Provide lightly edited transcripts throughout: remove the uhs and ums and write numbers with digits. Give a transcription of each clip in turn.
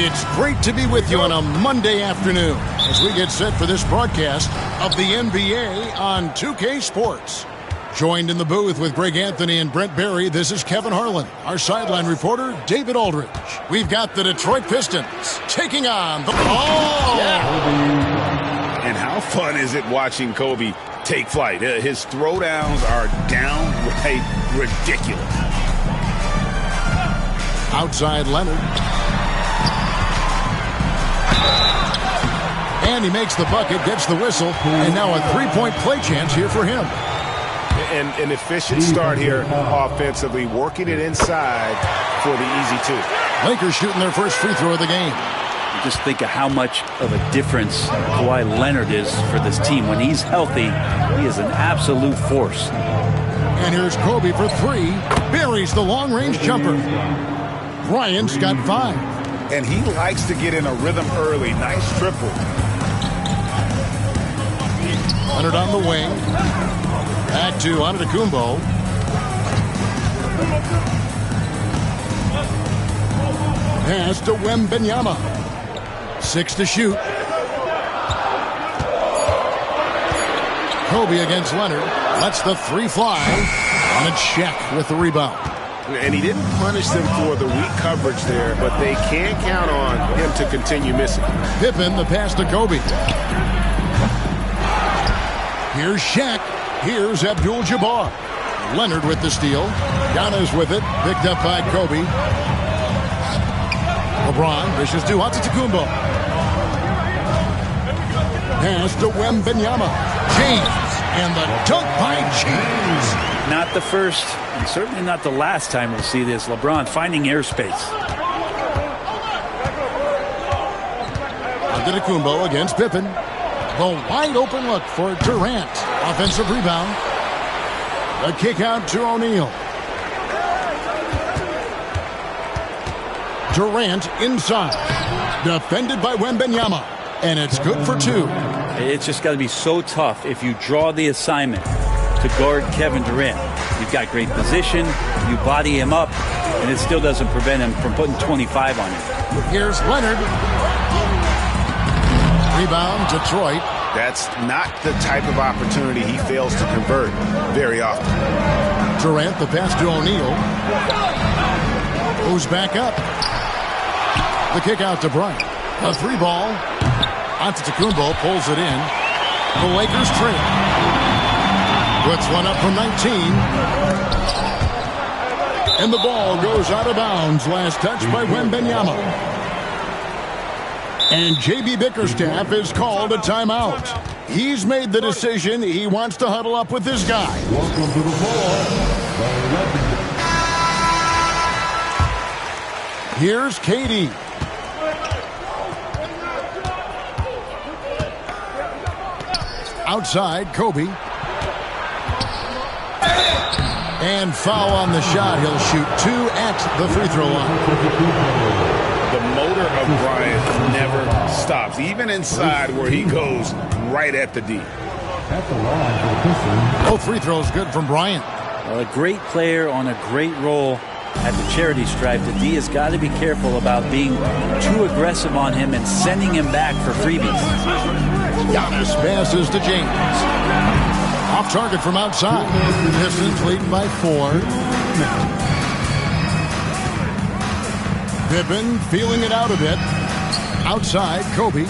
It's great to be with you on a Monday afternoon as we get set for this broadcast of the NBA on 2K Sports. Joined in the booth with Greg Anthony and Brent Barry, this is Kevin Harlan. Our sideline reporter, David Aldridge. We've got the Detroit Pistons taking on the... And how fun is it watching Kobe take flight? His throwdowns are downright ridiculous. Outside Leonard. And he makes the bucket, gets the whistle, and now a three-point play chance here for him. And an efficient start here offensively, working it inside for the easy two. Lakers shooting their first free throw of the game. Just think of how much of a difference Kawhi Leonard is for this team. When he's healthy, he is an absolute force. And here's Kobe for three. Buries the long-range jumper. Bryant's got 5. And he likes to get in a rhythm early. Nice triple. Leonard on the wing. Back to Antetokounmpo. Pass to Wembanyama. 6 to shoot. Kobe against Leonard. Lets the 3 fly. And it's Shaq with the rebound. And he didn't punish them for the weak coverage there, but they can't count on him to continue missing. Pippen, the pass to Kobe. Here's Shaq. Here's Abdul-Jabbar. Leonard with the steal. Giannis with it. Picked up by Kobe. LeBron dishes to Antetokounmpo. Pass to Wembanyama. James. And the dunk by James. Not the first, and certainly not the last time we'll see this. LeBron finding airspace. Antetokounmpo against Pippen. The wide open look for Durant. Offensive rebound. The kick out to O'Neal. Durant inside. Defended by Wembanyama. And it's good for 2. It's just got to be so tough if you draw the assignment to guard Kevin Durant. You've got great position, you body him up, and it still doesn't prevent him from putting 25 on him. Here's Leonard. Rebound, Detroit. That's not the type of opportunity he fails to convert very often. Durant, the pass to O'Neal. Moves back up. The kick out to Bryant. A 3 ball. Antetokounmpo pulls it in. The Lakers trail. Puts one up from 19. And the ball goes out of bounds. Last touch by Wembanyama. And J.B. Bickerstaff is called a timeout. He's made the decision. He wants to huddle up with this guy. Welcome to the floor. Here's KD. Outside, Kobe. And foul on the shot. He'll shoot 2 at the free throw line. The motor of Bryant never stops, even inside where he goes right at the D. Both free throws good from Bryant. Well, a great player on a great role at the charity stripe. The D has got to be careful about being too aggressive on him and sending him back for freebies. Giannis passes to James. Off target from outside. Pistons leading by 4. Pippen feeling it out a bit. Outside, Kobe.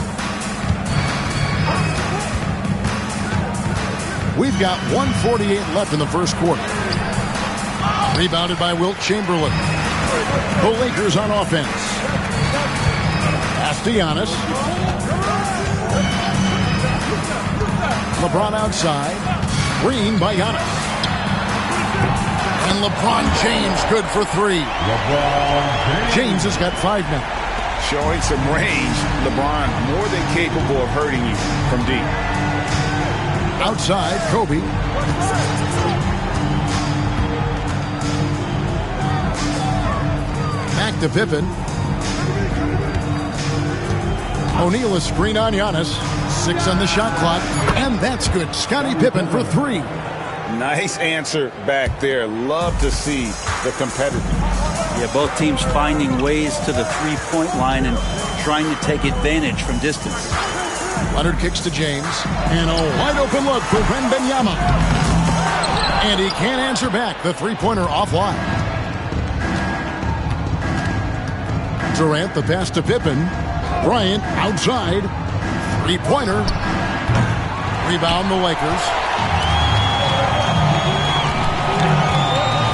We've got 1:48 left in the first quarter. Rebounded by Wilt Chamberlain. The Lakers on offense. Pass to Giannis. LeBron outside. Green by Giannis. And LeBron James good for 3. James has got 5 now. Showing some range. LeBron more than capable of hurting you from deep. Outside, Kobe. Back to Pippen. O'Neal a screen on Giannis. 6 on the shot clock. And that's good. Scottie Pippen for 3. Nice answer back there. Love to see the competitor. Yeah, both teams finding ways to the three-point line and trying to take advantage from distance. Leonard kicks to James. And a wide-open look for Wembanyama. And he can't answer back. The three-pointer offline. Durant, the pass to Pippen. Bryant outside. Three-pointer. Rebound the Lakers.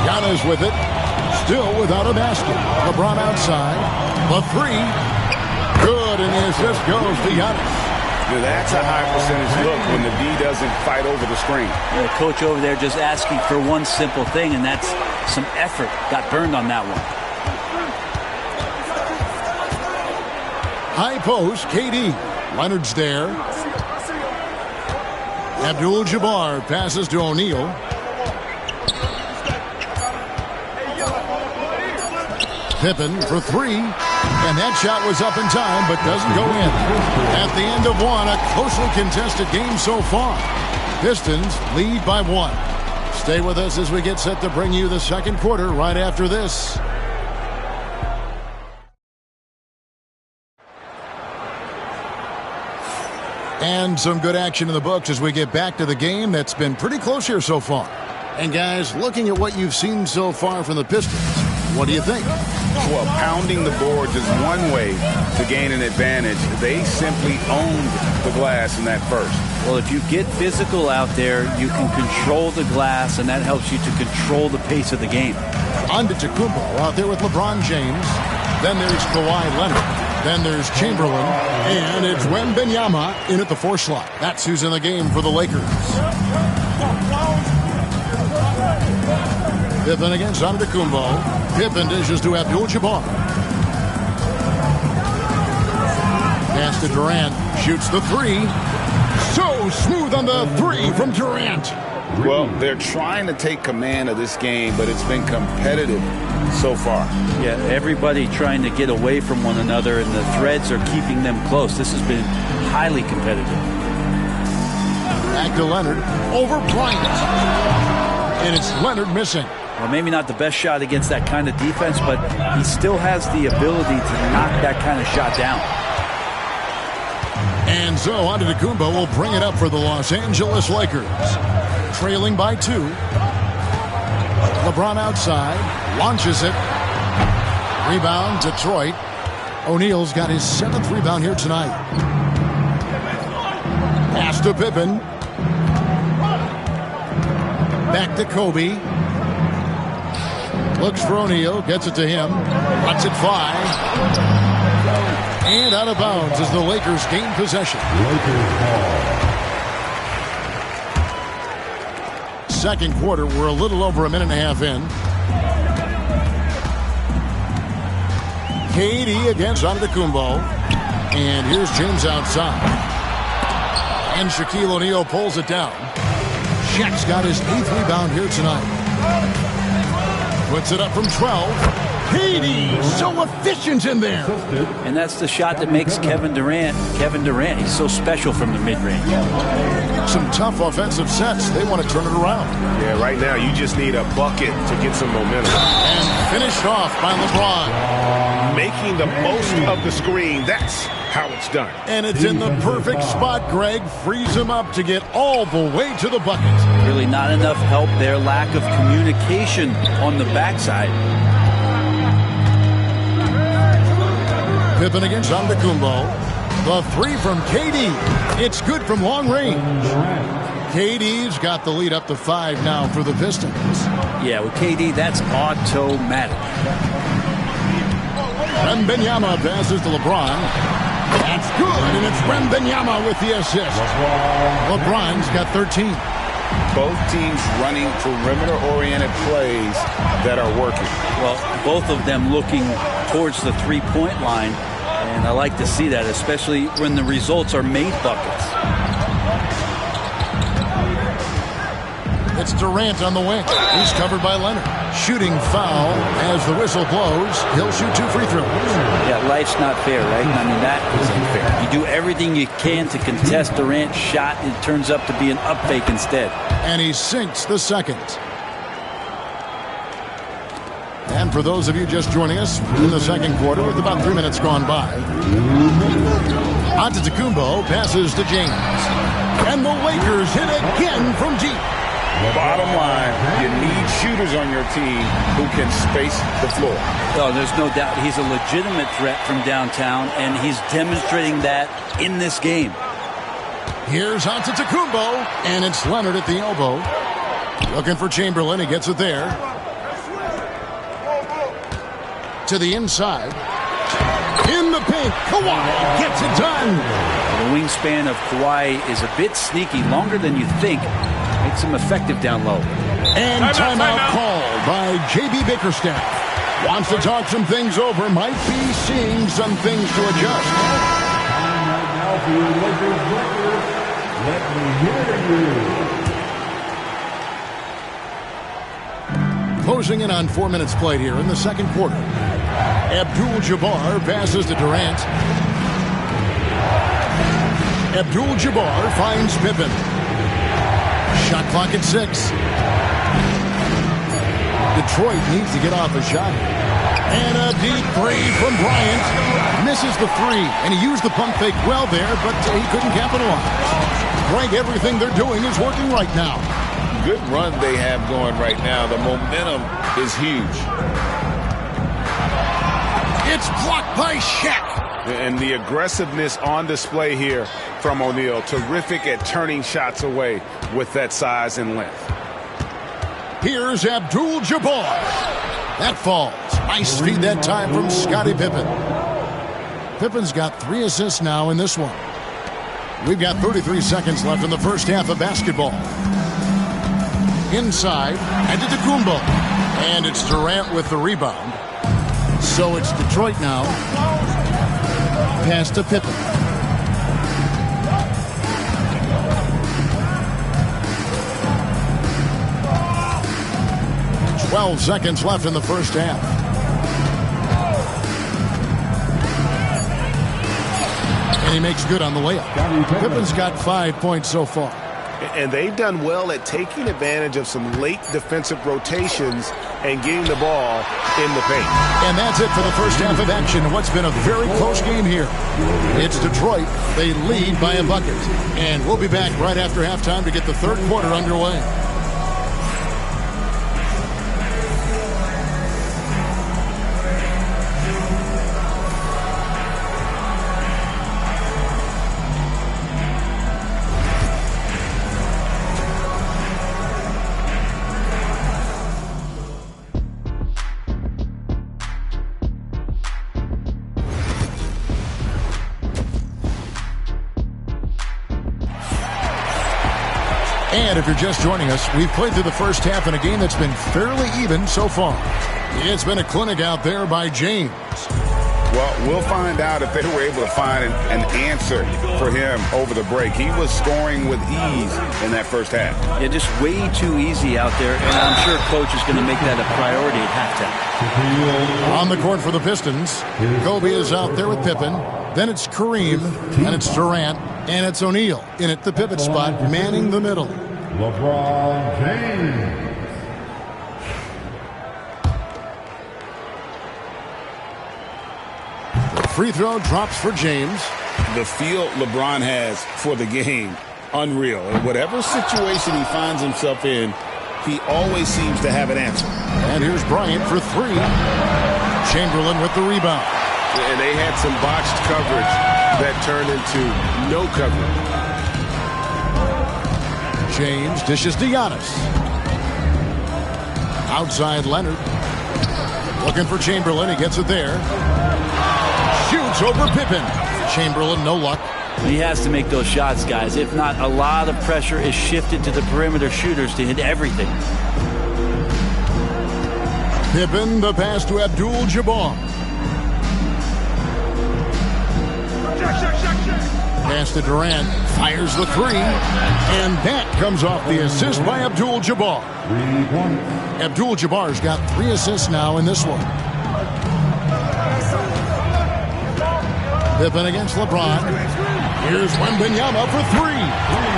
Giannis with it. Still without a basket. LeBron outside. The three. Good, and the assist goes to Giannis. Now that's a high percentage look when the D doesn't fight over the screen. The coach over there just asking for one simple thing, and that's some effort. Got burned on that one. High post, KD. Leonard's there. Abdul-Jabbar passes to O'Neal. Pippen for three. And that shot was up in time, but doesn't go in. At the end of one, a closely contested game so far. Pistons lead by one. Stay with us as we get set to bring you the second quarter right after this. And some good action in the books as we get back to the game that's been pretty close here so far. And guys, looking at what you've seen so far from the Pistons, what do you think? Well, pounding the boards is one way to gain an advantage. They simply owned the glass in that first. Well, if you get physical out there, you can control the glass, and that helps you to control the pace of the game. Antetokounmpo out there with LeBron James. Then there's Kawhi Leonard. Then there's Chamberlain. And it's Wembanyama in at the 4 slot. That's who's in the game for the Lakers. Pippen against Antetokounmpo. Pippen dishes to Abdul-Jabbar. Pass to Durant. Shoots the three. So smooth on the three from Durant. Well, they're trying to take command of this game, but it's been competitive so far. Yeah, everybody trying to get away from one another, and the threads are keeping them close. This has been highly competitive. Back to Leonard. Over Bryant. And it's Leonard missing. Well, maybe not the best shot against that kind of defense, but he still has the ability to knock that kind of shot down. And so Antetokounmpo will bring it up for the Los Angeles Lakers. Trailing by 2. LeBron outside. Launches it. Rebound, Detroit. O'Neal's got his 7th rebound here tonight. Pass to Pippen. Back to Kobe. Looks for O'Neal. Gets it to him. Lets it fly. And out of bounds as the Lakers gain possession. Second quarter, we're a little over a minute and a half in. KD against Antetokounmpo. And here's James outside. And Shaquille O'Neal pulls it down. Shaq's got his 8th rebound here tonight. Puts it up from 12. KD, so efficient in there. And that's the shot that makes Kevin Durant. He's so special from the mid-range. Some tough offensive sets. They want to turn it around. Yeah, right now you just need a bucket to get some momentum. And finished off by LeBron. Making the most of the screen. That's how it's done. And it's in the perfect spot, Greg. Frees him up to get all the way to the bucket. Really not enough help there. Lack of communication on the backside. Pippen against Antetokounmpo. The three from KD. It's good from long range. KD's got the lead up to 5 now for the Pistons. Yeah, with KD, that's automatic. Wembanyama passes to LeBron. That's good, and it's Wembanyama with the assist. LeBron's got 13. Both teams running perimeter-oriented plays that are working. Well, both of them looking towards the three-point line, and I like to see that, especially when the results are made buckets. It's Durant on the wing. He's covered by Leonard. Shooting foul as the whistle blows. He'll shoot 2 free throws. Yeah, life's not fair, right? I mean, that is unfair. You do everything you can to contest Durant's shot. It turns up to be an up fake instead. And he sinks the second. And for those of you just joining us in the second quarter with about 3 minutes gone by, Antetokounmpo passes to James. And the Lakers hit again from deep. Bottom line, you need shooters on your team who can space the floor. Oh, there's no doubt he's a legitimate threat from downtown, and he's demonstrating that in this game. Here's Antetokounmpo, and it's Leonard at the elbow. Looking for Chamberlain. He gets it there. To the inside. In the paint. Kawhi gets it done. The wingspan of Kawhi is a bit sneaky, longer than you think. Makes him effective down low. And timeout called by J.B. Bickerstaff. Wants to talk some things over. Might be seeing some things to adjust. Time right now for your Lakers record. Let me hear you. Closing in on 4 minutes played here in the second quarter. Abdul-Jabbar passes to Durant. Abdul-Jabbar finds Pippen. Shot clock at 6. Detroit needs to get off a shot. And a deep three from Bryant. Misses the three. And he used the pump fake well there, but he couldn't capitalize. Greg, everything they're doing is working right now. Good run they have going right now. The momentum is huge. It's blocked by Shaq. And the aggressiveness on display here from O'Neal. Terrific at turning shots away with that size and length. Here's Abdul-Jabbar. That falls. Nice feed that time from Scottie Pippen. Pippen's got 3 assists now in this one. We've got 33 seconds left in the first half of basketball. Inside, Antetokounmpo. And it's Durant with the rebound. So it's Detroit now. Pass to Pippen. 12 seconds left in the first half. And he makes good on the layup. Pippen's got 5 points so far. And they've done well at taking advantage of some late defensive rotations and getting the ball in the paint. And that's it for the first half of action in what's been a very close game here. It's Detroit. They lead by a bucket. And we'll be back right after halftime to get the third quarter underway. And if you're just joining us, we've played through the first half in a game that's been fairly even so far. It's been a clinic out there by James. Well, we'll find out if they were able to find an answer for him over the break. He was scoring with ease in that first half. Yeah, just way too easy out there, and I'm sure coach is going to make that a priority at halftime. On the court for the Pistons, Kobe is out there with Pippen. Then it's Kareem, and it's Durant, and it's O'Neal in at the pivot spot, manning the middle. LeBron James. The free throw drops for James. The feel LeBron has for the game, unreal. In whatever situation he finds himself in, he always seems to have an answer. And here's Bryant for 3. Chamberlain with the rebound. And they had some botched coverage that turned into no coverage. James dishes to Giannis. Outside Leonard. Looking for Chamberlain. He gets it there. Shoots over Pippen. Chamberlain, no luck. He has to make those shots, guys. If not, a lot of pressure is shifted to the perimeter shooters to hit everything. Pippen, the pass to Abdul-Jabbar. Pass to Durant, fires the 3, and that comes off the assist by Abdul-Jabbar. Abdul-Jabbar's got 3 assists now in this one. Pippen against LeBron. Here's Wembanyama for 3.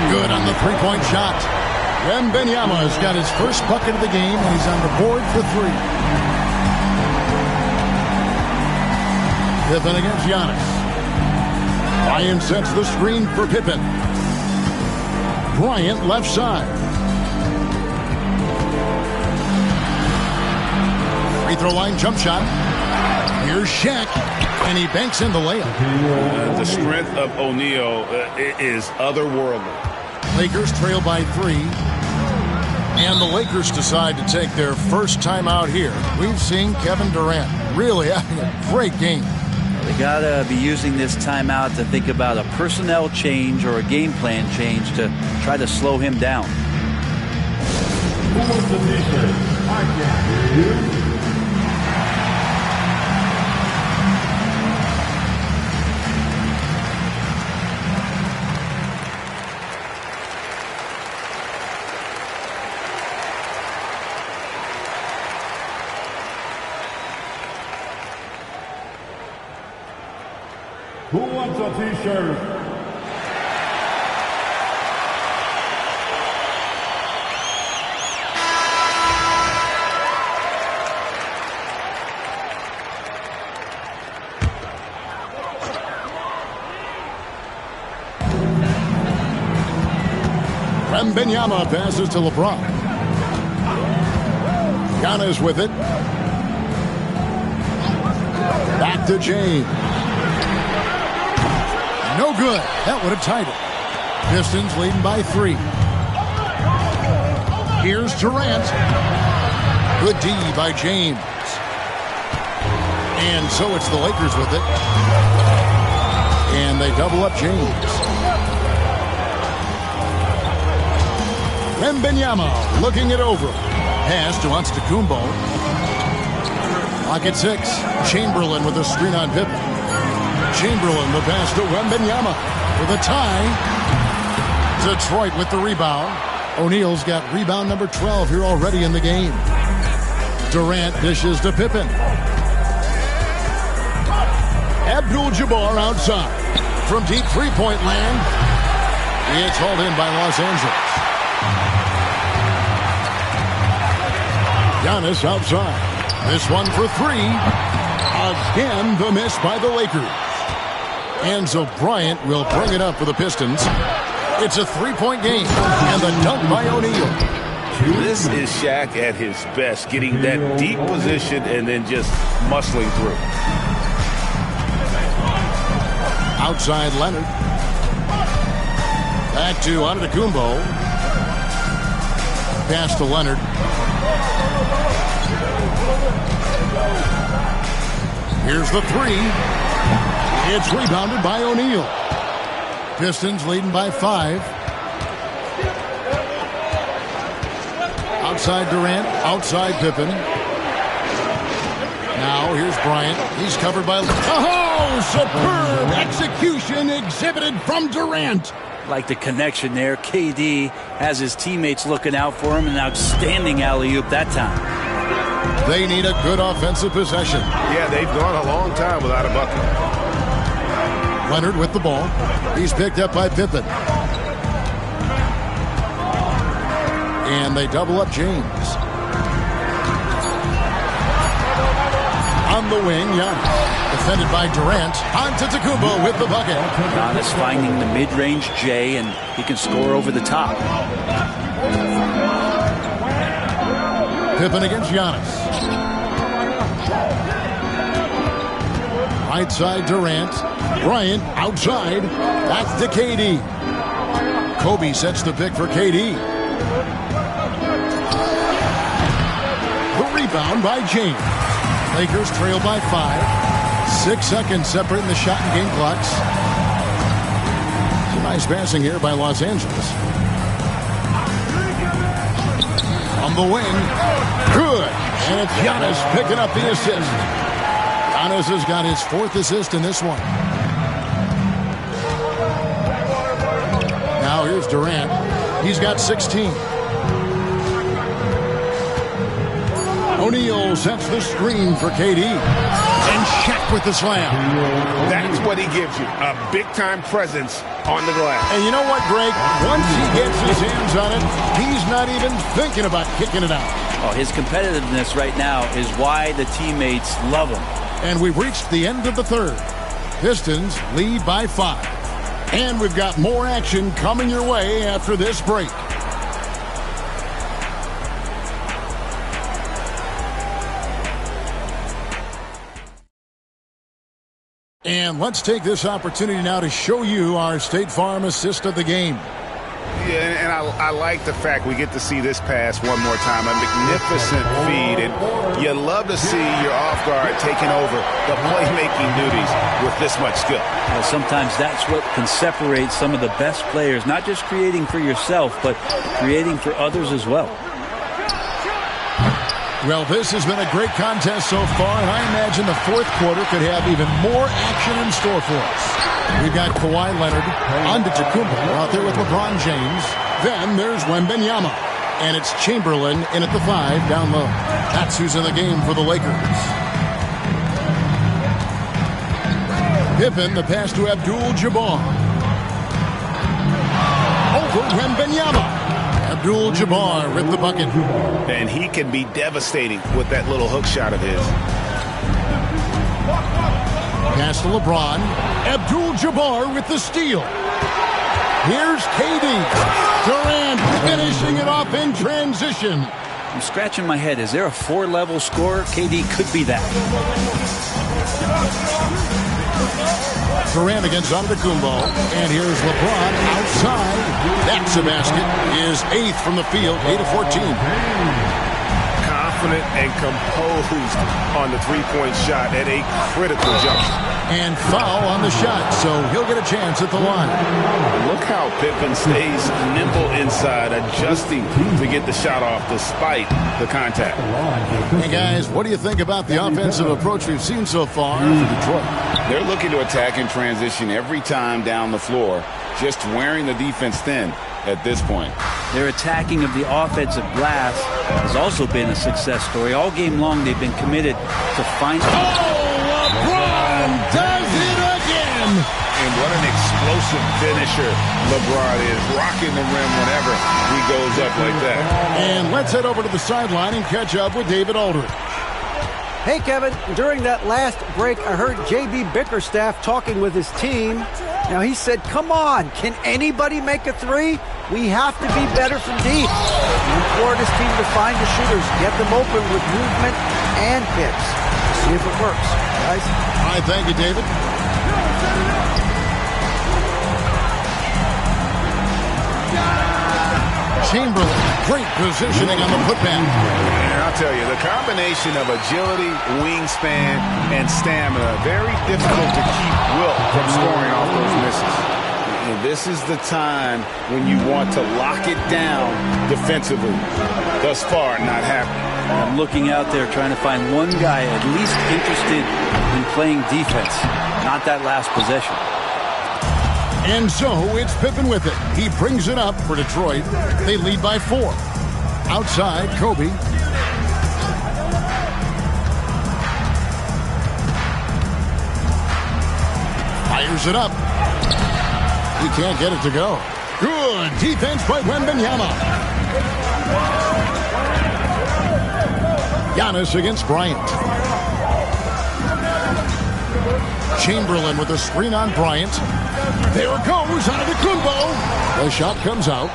Good on the three-point shot. Wembanyama's got his first bucket of the game, and he's on the board for 3. Pippen against Giannis. Bryant sets the screen for Pippen. Bryant left side. Free throw line jump shot. Here's Shaq, and he banks in the layup. The strength of O'Neal is otherworldly. Lakers trail by 3. And the Lakers decide to take their first time out here. We've seen Kevin Durant really having a great game. They got to be using this timeout to think about a personnel change or a game plan change to try to slow him down. Who wants the t-shirt? I can't hear you. Who wants a t-shirt? Wembanyama passes to LeBron. Giannis with it. Back to James. No good. That would have tied it. Pistons leading by 3. Here's Durant. Good D by James. And so it's the Lakers with it. And they double up James. Wembanyama looking it over. Pass to Antetokounmpo. Clock at 6. Chamberlain with a screen on Pippen. Chamberlain the pass to Wembanyama with a tie. Detroit with the rebound. O'Neal's got rebound number 12 here already in the game. Durant dishes to Pippen. Abdul-Jabbar outside. From deep three-point land. It's hauled in by Los Angeles. Giannis outside. This one for 3. Again, the miss by the Lakers. Enzo Bryant will bring it up for the Pistons. It's a 3-point game, and the dunk by O'Neal. This is Shaq at his best, getting that deep position and then just muscling through. Outside Leonard. Back to Antetokounmpo. Pass to Leonard. Here's the 3. It's rebounded by O'Neal. Pistons leading by 5. Outside Durant, outside Pippen. Now here's Bryant. He's covered by... Oh, superb execution exhibited from Durant. Like the connection there. KD has his teammates looking out for him. An outstanding alley-oop that time. They need a good offensive possession. Yeah, they've gone a long time without a bucket. Leonard with the ball. He's picked up by Pippen. And they double up James. On the wing, Giannis. Defended by Durant. Antetokounmpo with the bucket. Giannis finding the mid-range J, and he can score over the top. Pippen against Giannis. Right side Durant. Bryant outside. That's to KD. Kobe sets the pick for KD. The rebound by James. Lakers trail by 5. 6 seconds separating the shot and game clocks. Some nice passing here by Los Angeles. On the wing. Good. And it's Giannis picking up the assist. Giannis has got his 4th assist in this one. Now here's Durant. He's got 16. O'Neal sets the screen for KD. And Shaq with the slam. That's what he gives you, a big-time presence on the glass. And you know what, Greg? Once he gets his hands on it, he's not even thinking about kicking it out. Oh, his competitiveness right now is why the teammates love him. And we've reached the end of the third. Pistons lead by 5. And we've got more action coming your way after this break. And let's take this opportunity now to show you our State Farm assist of the game. Yeah, and I like the fact we get to see this pass one more time. A magnificent feed, and you love to see your off guard taking over the playmaking duties with this much skill. Well, sometimes that's what can separate some of the best players, not just creating for yourself, but creating for others as well. Well, this has been a great contest so far, and I imagine the fourth quarter could have even more action in store for us. We've got Kawhi Leonard, Antetokounmpo out there with LeBron James. Then there's Wembanyama, and it's Chamberlain in at the 5 down low. That's who's in the game for the Lakers. Pippen, the pass to Abdul-Jabbar. Over Wembanyama. Abdul-Jabbar with the bucket. And he can be devastating with that little hook shot of his. Pass to LeBron. Abdul-Jabbar with the steal. Here's KD. Durant finishing it off in transition. I'm scratching my head. Is there a 4-level scorer? KD could be that. Durant against Antetokounmpo. And here's LeBron outside. That's a basket. His 8th from the field, 8 of 14. Confident and composed on the three-point shot at a critical juncture. And foul on the shot, so he'll get a chance at the line. Look how Pippen stays nimble inside, adjusting to get the shot off despite the contact. Hey, guys, what do you think about the offensive approach we've seen so far for Detroit? They're looking to attack and transition every time down the floor, just wearing the defense thin at this point. Their attacking of the offensive glass has also been a success story. All game long, they've been committed to find... LeBron does it again! And what an explosive finisher LeBron is, rocking the rim whenever he goes up like that. And let's head over to the sideline and catch up with David Aldridge. Hey, Kevin, during that last break, I heard J.B. Bickerstaff talking with his team. Now, he said, come on, can anybody make a three? We have to be better from deep. We implore this team to find the shooters, get them open with movement and picks. See if it works, guys. All right, thank you, David. Chamberlain, great positioning on the putback. And I'll tell you, the combination of agility, wingspan, and stamina, very difficult to keep Wilt from scoring off those misses. And this is the time when you want to lock it down defensively. Thus far, not happening. I'm looking out there trying to find one guy at least interested in playing defense, not that last possession. And so it's Pippen with it. He brings it up for Detroit. They lead by 4. Outside, Kobe. Fires it up. He can't get it to go. Good defense by Wembanyama. Giannis against Bryant. Chamberlain with a screen on Bryant. There it goes, Antetokounmpo. The shot comes out.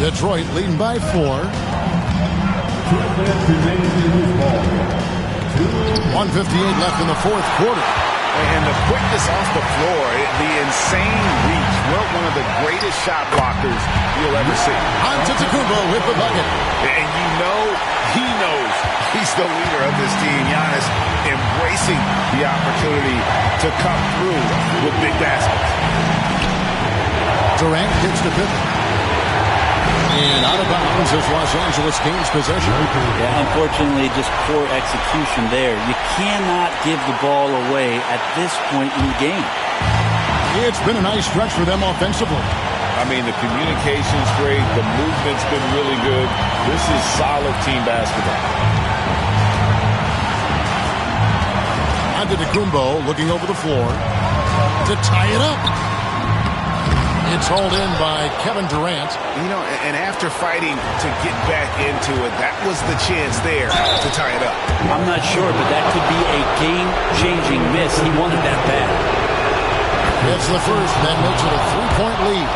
Detroit leading by 4. 1:58 left in the fourth quarter. And the quickness off the floor, the insane reach. Wilt, one of the greatest shot blockers you'll ever see. Antetokounmpo with the bucket. And you know he knows he's the leader of this team. Giannis embracing the opportunity to come through with big baskets. Durant gets to Pippen. And out of bounds is Los Angeles gains possession. Yeah, unfortunately, just poor execution there. You cannot give the ball away at this point in the game. It's been a nice stretch for them offensively. I mean, the communication's great. The movement's been really good. This is solid team basketball. Antetokounmpo looking over the floor to tie it up. It's hauled in by Kevin Durant. You know, and after fighting to get back into it, that was the chance there to tie it up. I'm not sure, but that could be a game-changing miss. He wanted that bad. It's the first. That makes it a 3-point lead.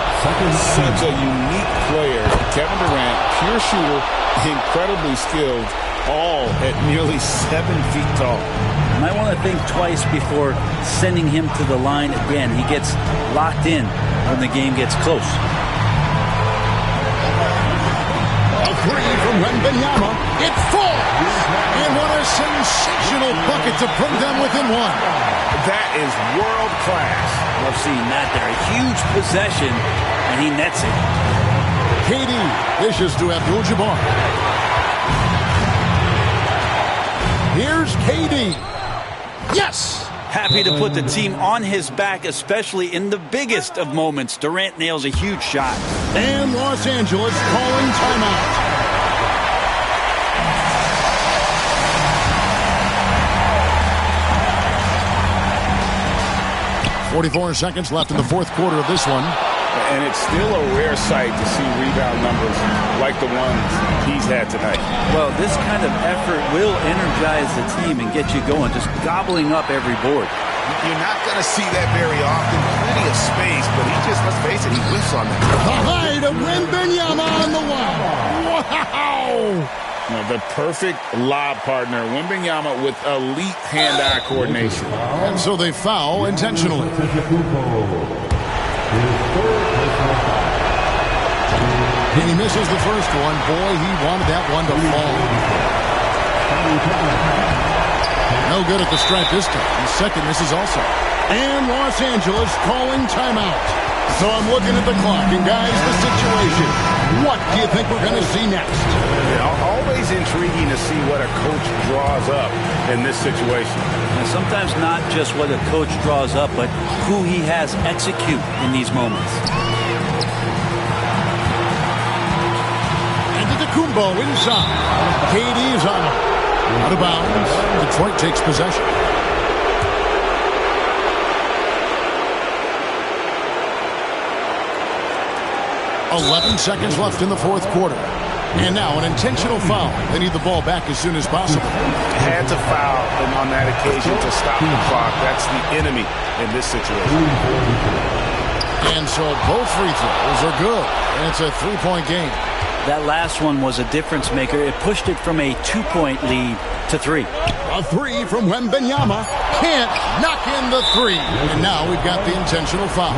Such a unique player. Kevin Durant, pure shooter, incredibly skilled, all at nearly 7 feet tall. You might want to think twice before sending him to the line again. He gets locked in when the game gets close. A three from Wembanyama. It falls! And what a sensational bucket to put them within one. That is world class. Love seeing that there. A huge possession, and he nets it. KD dishes to Abdul-Jabbar. Here's KD. Yes! Happy to put the team on his back, especially in the biggest of moments. Durant nails a huge shot. And Los Angeles calling timeout. 44 seconds left in the fourth quarter of this one. And it's still a rare sight to see rebound numbers like the ones he's had tonight. Well, this kind of effort will energize the team and get you going, just gobbling up every board. You're not going to see that very often. Plenty of space, but he just, let's face it, he whiffs on that. The high to Wembanyama on the one. Wow! Now, the perfect lob partner, Wembanyama, with elite hand-eye coordination. And so they foul intentionally. And he misses the first one. Boy, he wanted that one to fall. No good at the stripe this time. The second misses also. And Los Angeles calling timeout. So I'm looking at the clock, and guys, the situation. What do you think we're going to see next? Always intriguing to see what a coach draws up in this situation. And sometimes not just what a coach draws up, but who he has execute in these moments. Kumbo inside. KD is out of bounds. Detroit takes possession. .11 seconds left in the fourth quarter. And now an intentional foul. They need the ball back as soon as possible. Had to foul on that occasion to stop the clock. That's the enemy in this situation. And so both free throws are good. And it's a 3-point game. That last one was a difference maker. It pushed it from a 2-point lead to 3. A three from Wembanyama. Can't knock in the three. And now we've got the intentional foul.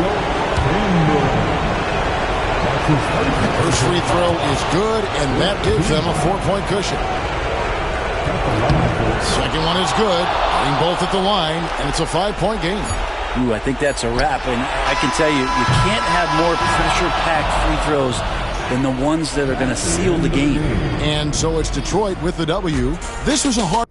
First free throw is good, and that gives them a 4-point cushion. Second one is good. Getting both at the line, and it's a 5-point game. Ooh, I think that's a wrap. And I can tell you, you can't have more pressure-packed free throws than the ones that are going to seal the game. And so it's Detroit with the W. This was a hard...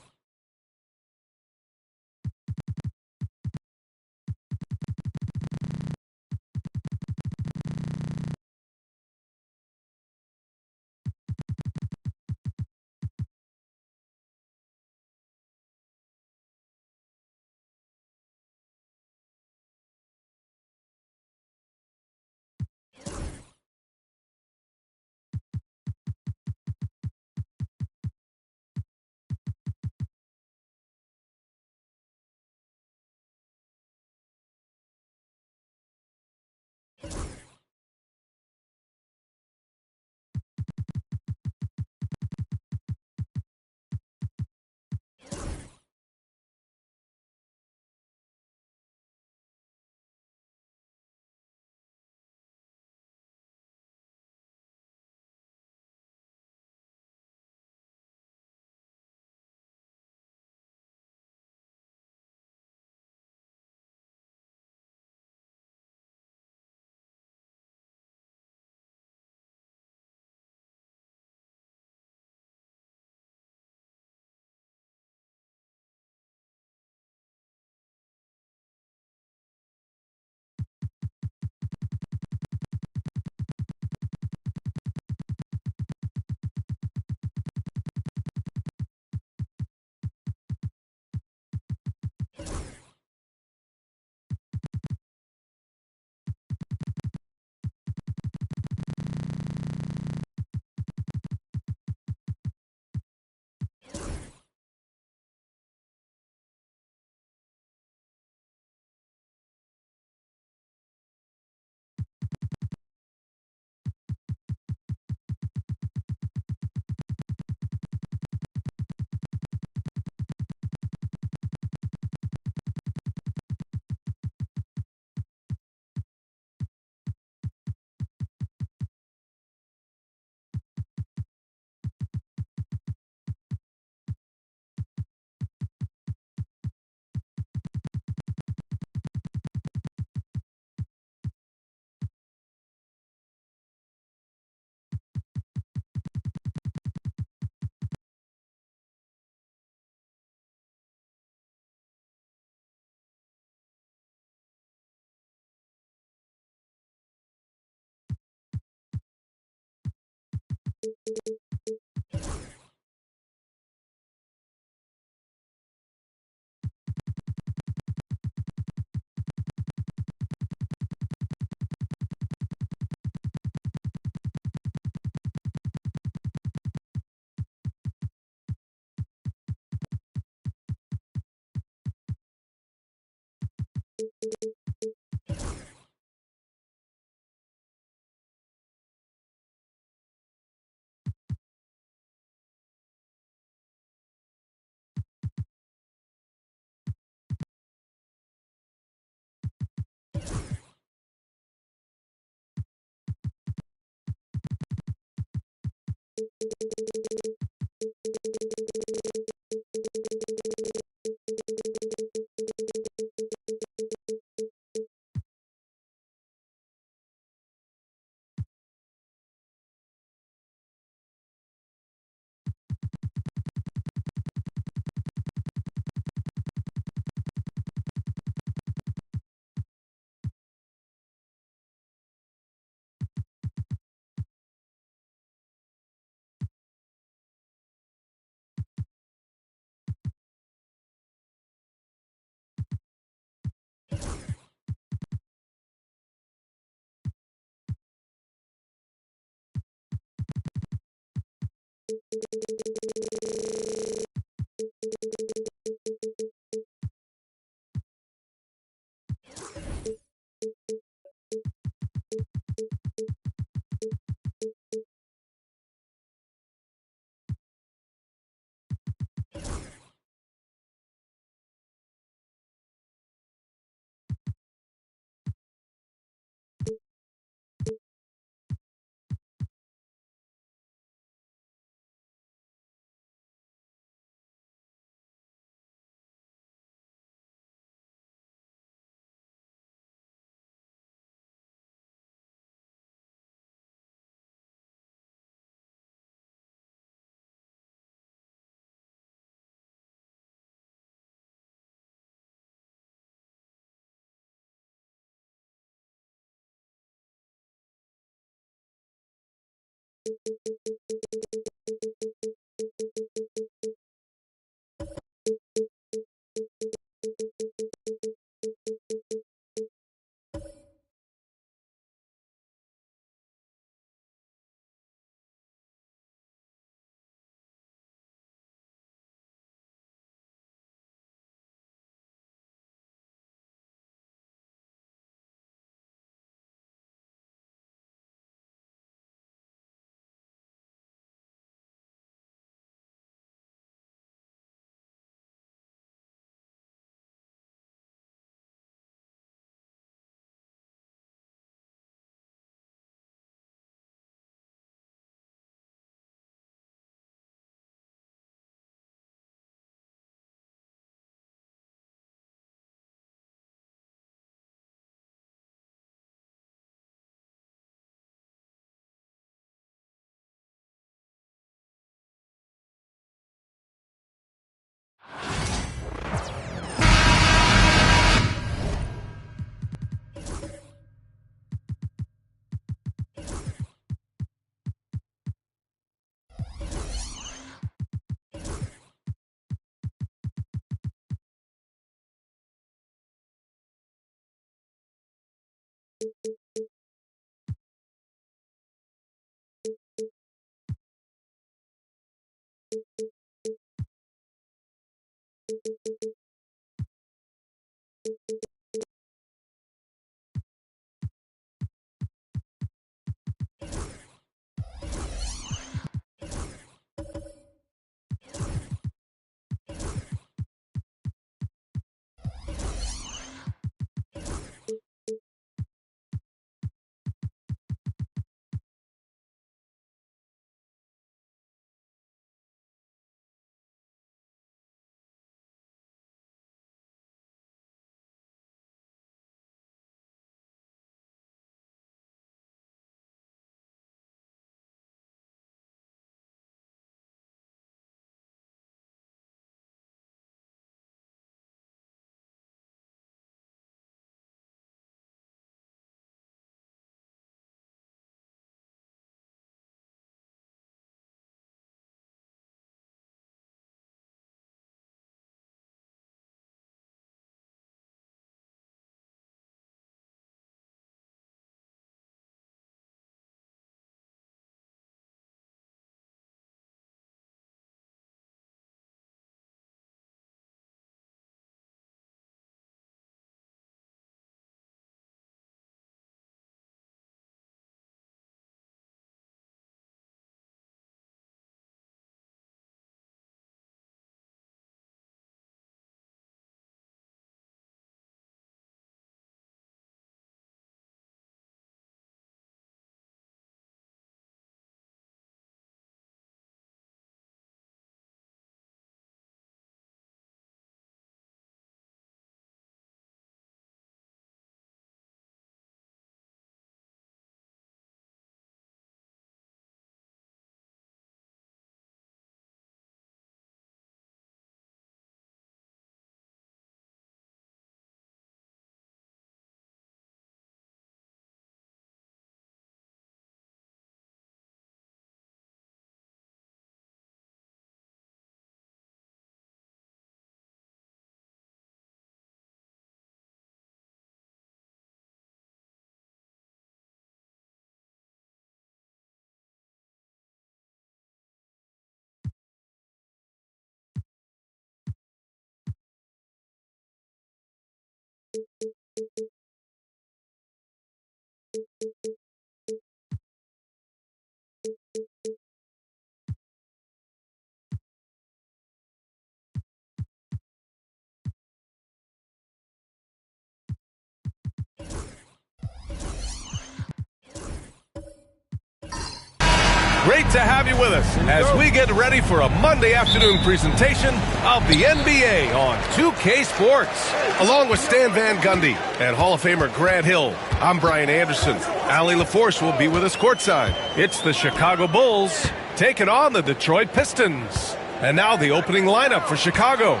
Great to have you with us as we get ready for a Monday afternoon presentation of the NBA on 2K Sports. Along with Stan Van Gundy and Hall of Famer Grant Hill, I'm Brian Anderson. Allie LaForce will be with us courtside. It's the Chicago Bulls taking on the Detroit Pistons. And now the opening lineup for Chicago.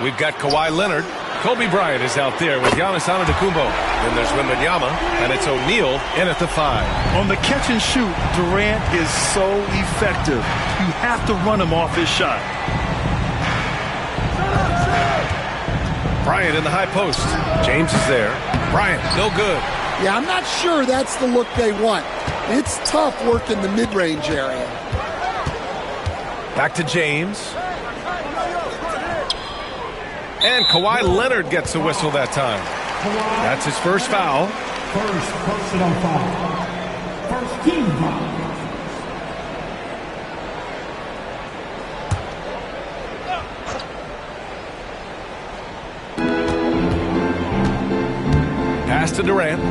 We've got Kawhi Leonard. Kobe Bryant is out there with Giannis Antetokounmpo. Then there's Wembanyama, and it's O'Neal in at the 5. On the catch and shoot, Durant is so effective. You have to run him off his shot. Bryant in the high post. James is there. Bryant, no good. Yeah, I'm not sure that's the look they want. It's tough working the mid-range area. Back to James. And Kawhi Leonard gets a whistle that time. That's his first foul. First personal foul. First team foul. Pass to Durant.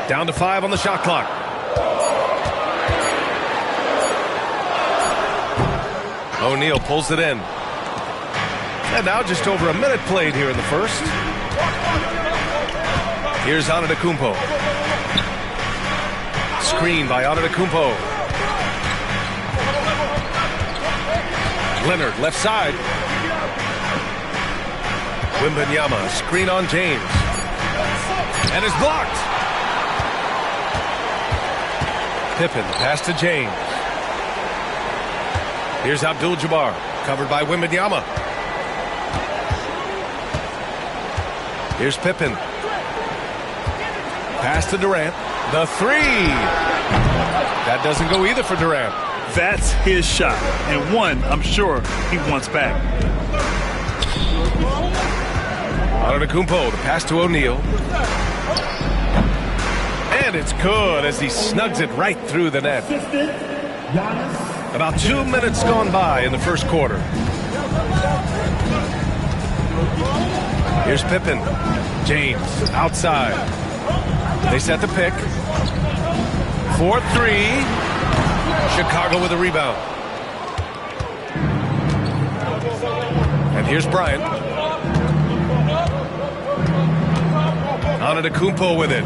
Down to 5 on the shot clock. O'Neal pulls it in. And now just over a minute played here in the first. Here's Antetokounmpo. Screen by Antetokounmpo. Leonard left side. Wembanyama, screen on James. And is blocked. Pippen, pass to James. Here's Abdul-Jabbar, covered by Wembanyama. Here's Pippen. Pass to Durant. The 3. That doesn't go either for Durant. That's his shot, and one I'm sure he wants back. Antetokounmpo, the pass to O'Neal. And it's good as he snugs it right through the net. About 2 minutes gone by in the first quarter. Here's Pippen. James outside. They set the pick. 4-3. Chicago with a rebound. And here's Bryant. Antetokounmpo with it.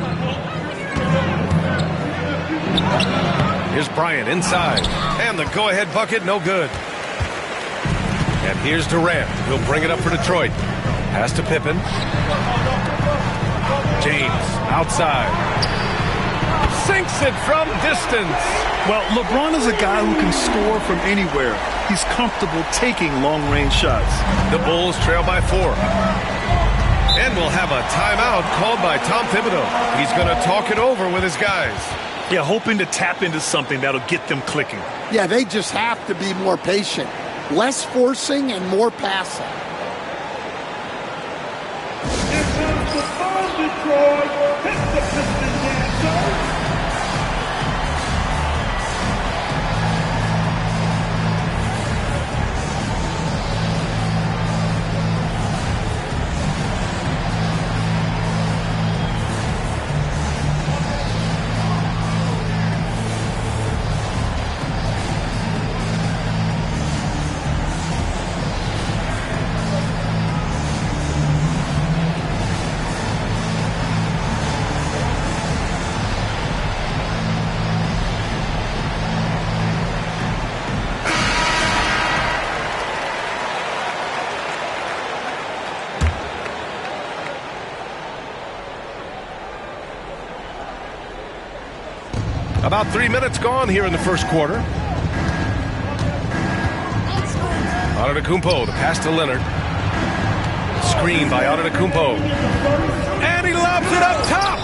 Here's Bryant inside. And the go-ahead bucket, no good. And here's Durant. He'll bring it up for Detroit. Pass to Pippen. James outside. Sinks it from distance. Well, LeBron is a guy who can score from anywhere. He's comfortable taking long-range shots. The Bulls trail by 4. And we'll have a timeout called by Tom Thibodeau. He's going to talk it over with his guys. Yeah, hoping to tap into something that'll get them clicking. Yeah, they just have to be more patient. Less forcing and more passing. Here comes the ball, Detroit. Hit the Pistons dancer. About 3 minutes gone here in the first quarter. Antetokounmpo, the pass to Leonard. Screen by Antetokounmpo. And he lobs it up top.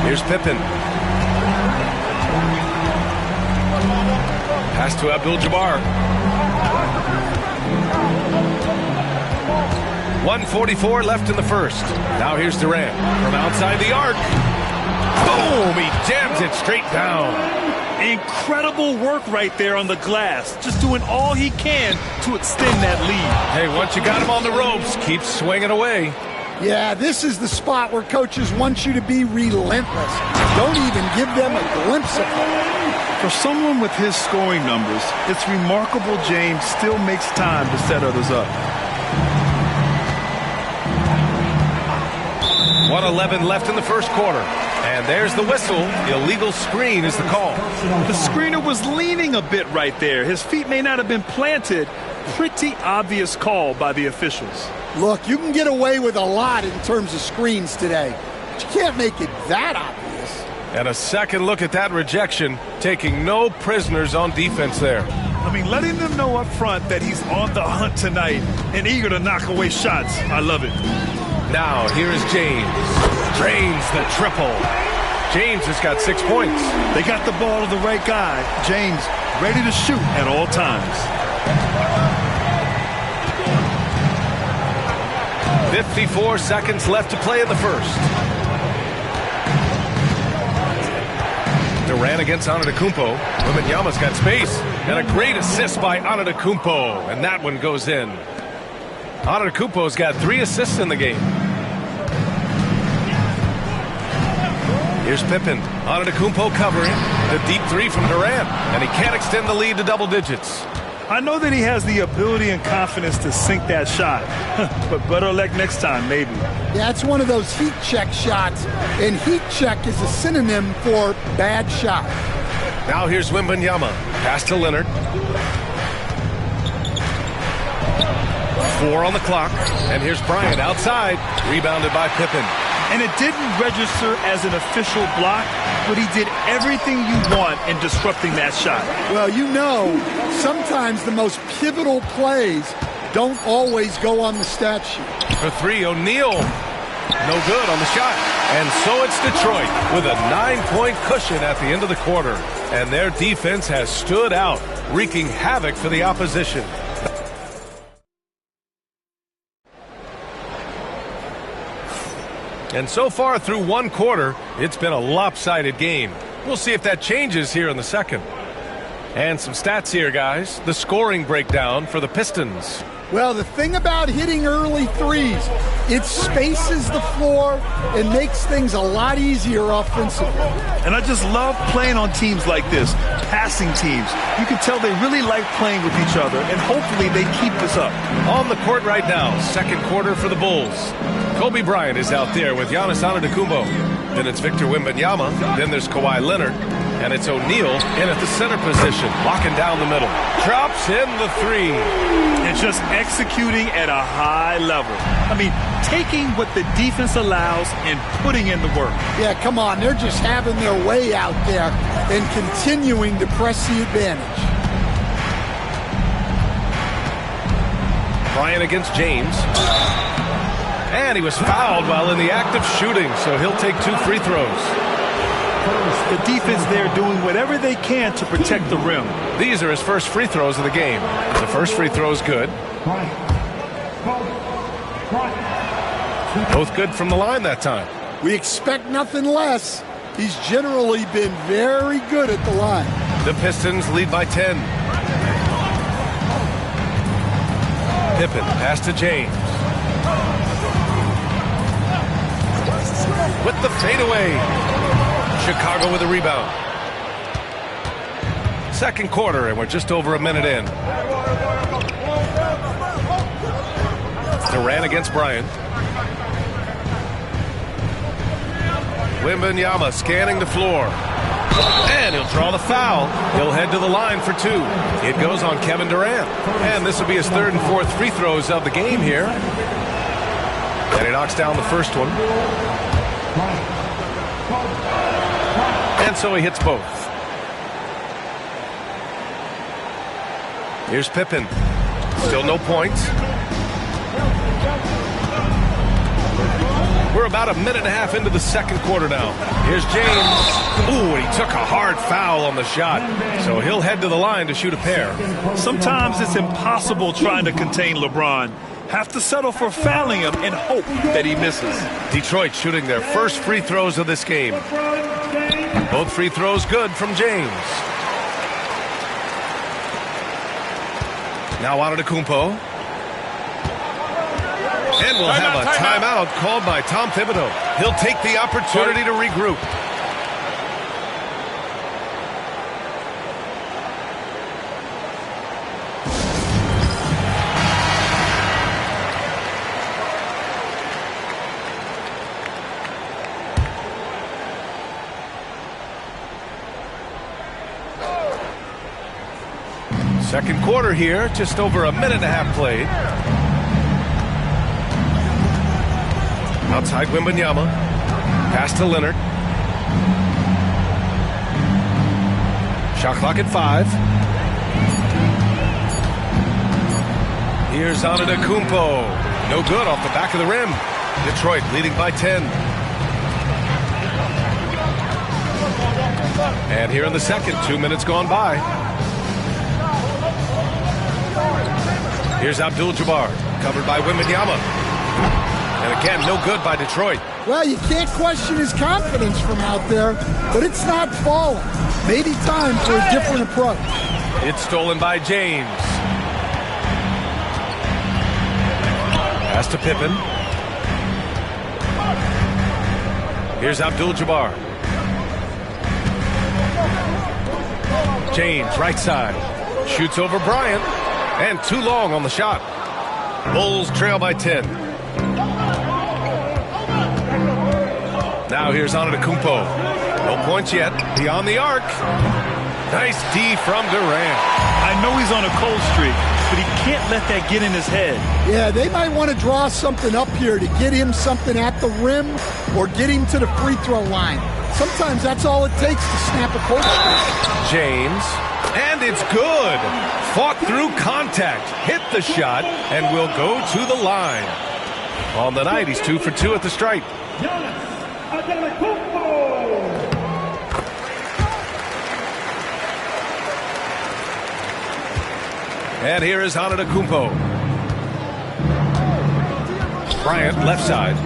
Here's Pippen. Pass to Abdul-Jabbar. 1:44 left in the first. Now here's Durant from outside the arc. Boom! He jams it straight down. Incredible work right there on the glass. Just doing all he can to extend that lead. Hey, once you got him on the ropes, keep swinging away. Yeah, this is the spot where coaches want you to be relentless. Don't even give them a glimpse of it. For someone with his scoring numbers, it's remarkable James still makes time to set others up. 1:11 left in the first quarter. And there's the whistle. Illegal screen is the call. The screener was leaning a bit right there. His feet may not have been planted. Pretty obvious call by the officials. Look, you can get away with a lot in terms of screens today, but you can't make it that obvious. And a second look at that rejection, taking no prisoners on defense there. I mean, letting them know up front that he's on the hunt tonight and eager to knock away shots. I love it. Now, here is James. Drains the triple. James has got 6 points. They got the ball to the right guy. James ready to shoot at all times. 54 seconds left to play in the first. Durant against Antetokounmpo. Wembanyama's got space. And a great assist by Antetokounmpo. And that one goes in. Antetokounmpo's got 3 assists in the game. Here's Pippen. Antetokounmpo covering. The deep three from Durant. And he can't extend the lead to double digits. I know that he has the ability and confidence to sink that shot. But better luck next time, maybe. Yeah, it's one of those heat check shots. And heat check is a synonym for bad shot. Now here's Wembanyama. Pass to Leonard. 4 on the clock. And here's Bryant outside. Rebounded by Pippen. And it didn't register as an official block, but he did everything you want in disrupting that shot. Well, you know, sometimes the most pivotal plays don't always go on the stat sheet. For 3, O'Neal. No good on the shot. And so it's Detroit with a 9-point cushion at the end of the quarter. And their defense has stood out, wreaking havoc for the opposition. And so far through 1 quarter, it's been a lopsided game. We'll see if that changes here in the second. And some stats here, guys. The scoring breakdown for the Pistons. Well, the thing about hitting early threes, it spaces the floor and makes things a lot easier offensively. And I just love playing on teams like this, passing teams. You can tell they really like playing with each other, and hopefully they keep this up. On the court right now, second quarter for the Bulls. Kobe Bryant is out there with Giannis Antetokounmpo. Then it's Victor Wembanyama. Then there's Kawhi Leonard. And it's O'Neal in at the center position, locking down the middle. Drops in the 3. And just executing at a high level. I mean, taking what the defense allows and putting in the work. Yeah, come on. They're just having their way out there and continuing to press the advantage. Bryant against James. And he was fouled while in the act of shooting, so he'll take 2 free throws. The defense there doing whatever they can to protect the rim. These are his first free throws of the game. The first free throw is good. Both good from the line that time. We expect nothing less. He's generally been very good at the line. The Pistons lead by 10. Pippen, pass to James. With the fadeaway. Chicago with a rebound. Second quarter, and we're just over a minute in. Durant against Bryant. Wembanyama scanning the floor. And he'll draw the foul. He'll head to the line for 2. It goes on Kevin Durant. And this will be his 3rd and 4th free throws of the game here. And he knocks down the first one. And so he hits both. Here's Pippen. Still no points. We're about a minute and a half into the second quarter now. Here's James. Ooh, and he took a hard foul on the shot. So he'll head to the line to shoot a pair. Sometimes it's impossible trying to contain LeBron. Have to settle for fouling him and hope that he misses. Detroit shooting their first free throws of this game. Both free throws good from James. Now Antetokounmpo. And we'll have a timeout called by Tom Thibodeau. He'll take the opportunity to regroup. Second quarter here, just over a minute and a half played. Outside Wembanyama. Pass to Leonard. Shot clock at 5. Here's Antetokounmpo. No good off the back of the rim. Detroit leading by 10. And here in the second, 2 minutes gone by. Here's Abdul-Jabbar, covered by Wembanyama. And again, no good by Detroit. Well, you can't question his confidence from out there, but it's not falling. Maybe time for a different approach. It's stolen by James. Pass to Pippen. Here's Abdul-Jabbar. James, right side. Shoots over Bryant. And too long on the shot. Bulls trail by 10. Now here's Antetokounmpo. No points yet. Beyond the arc. Nice D from Durant. I know he's on a cold streak, but he can't let that get in his head. Yeah, they might want to draw something up here to get him something at the rim or get him to the free throw line. Sometimes that's all it takes to snap a cold streak. James. And it's good. Fought through contact, hit the shot, and will go to the line. On the night, he's 2 for 2 at the stripe. And here is Antetokounmpo. Bryant, left side.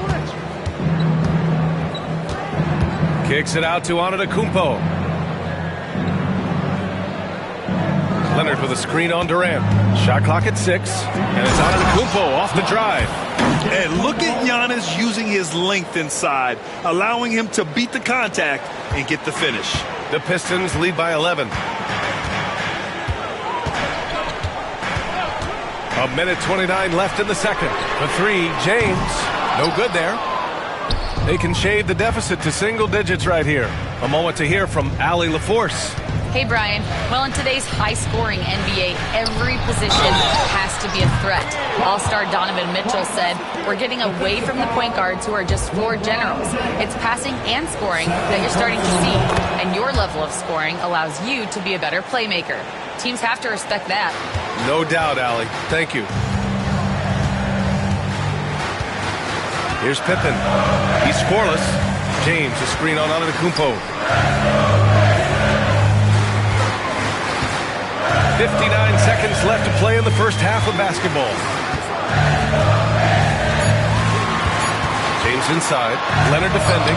Kicks it out to Antetokounmpo. Leonard with a screen on Durant. Shot clock at 6. And it's Antetokounmpo off the drive. And look at Giannis using his length inside, allowing him to beat the contact and get the finish. The Pistons lead by 11. A minute 29 left in the second. The 3, James. No good there. They can shave the deficit to single digits right here. A moment to hear from Allie LaForce. Hey, Brian. Well, in today's high-scoring NBA, every position has to be a threat. All-star Donovan Mitchell said, "We're getting away from the point guards who are just floor generals. It's passing and scoring that you're starting to see, and your level of scoring allows you to be a better playmaker. Teams have to respect that." No doubt, Allie. Thank you. Here's Pippen. He's scoreless. James, a screen on Antetokounmpo. 59 seconds left to play in the first half of basketball. James inside. Leonard defending.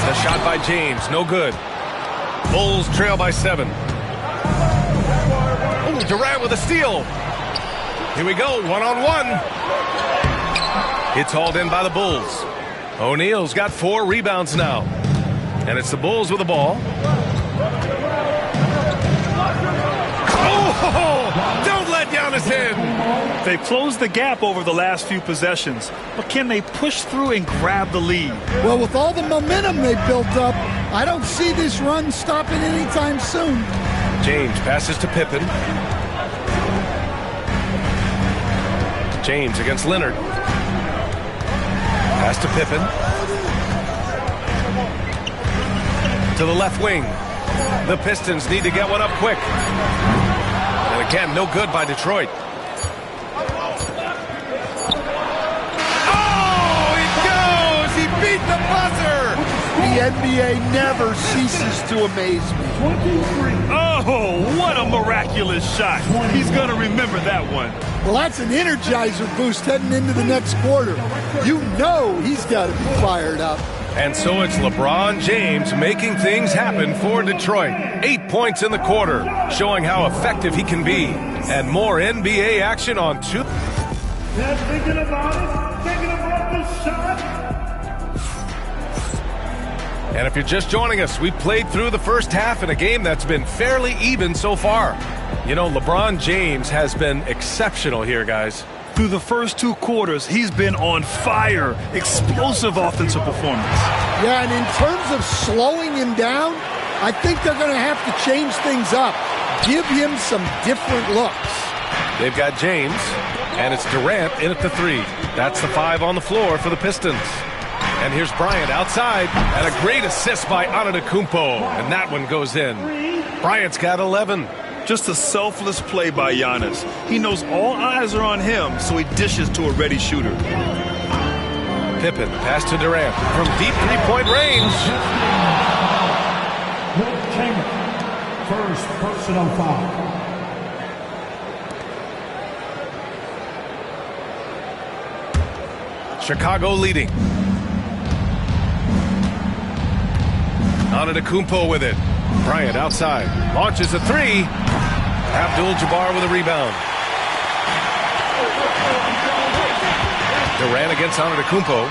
The shot by James. No good. Bulls trail by 7. Ooh, Durant with a steal. Here we go. One-on-one. It's hauled in by the Bulls. O'Neal's got 4 rebounds now. And it's the Bulls with the ball. Oh, don't let Giannis in. They've closed the gap over the last few possessions, but can they push through and grab the lead? Well, with all the momentum they built up, I don't see this run stopping anytime soon. James passes to Pippen. James against Leonard. Pass to Pippen. To the left wing. The Pistons need to get one up quick. And again, no good by Detroit. Oh, it goes! He beat the buzzer! The NBA never ceases to amaze me. Oh, what a miraculous shot. He's going to remember that one. Well, that's an energizer boost heading into the next quarter. You know he's got to be fired up. And so it's LeBron James making things happen for Detroit. 8 points in the quarter, showing how effective he can be. And more NBA action on 2. They're thinking about the shot. And if you're just joining us, we played through the first half in a game that's been fairly even so far. You know, LeBron James has been exceptional here, guys. Through the first 2 quarters, he's been on fire. Explosive offensive performance. Yeah, and in terms of slowing him down, I think they're going to have to change things up. Give him some different looks. They've got James, and it's Durant in at the 3. That's the 5 on the floor for the Pistons. And here's Bryant outside, and a great assist by Antetokounmpo, and that one goes in. Bryant's got 11. Just a selfless play by Giannis. He knows all eyes are on him, so he dishes to a ready shooter. Pippen, pass to Durant from deep three-point range. Wilt Chamberlain, first personal foul. Chicago leading. Antetokounmpo with it. Bryant outside. Launches a 3. Abdul-Jabbar with a rebound. Durant against Antetokounmpo.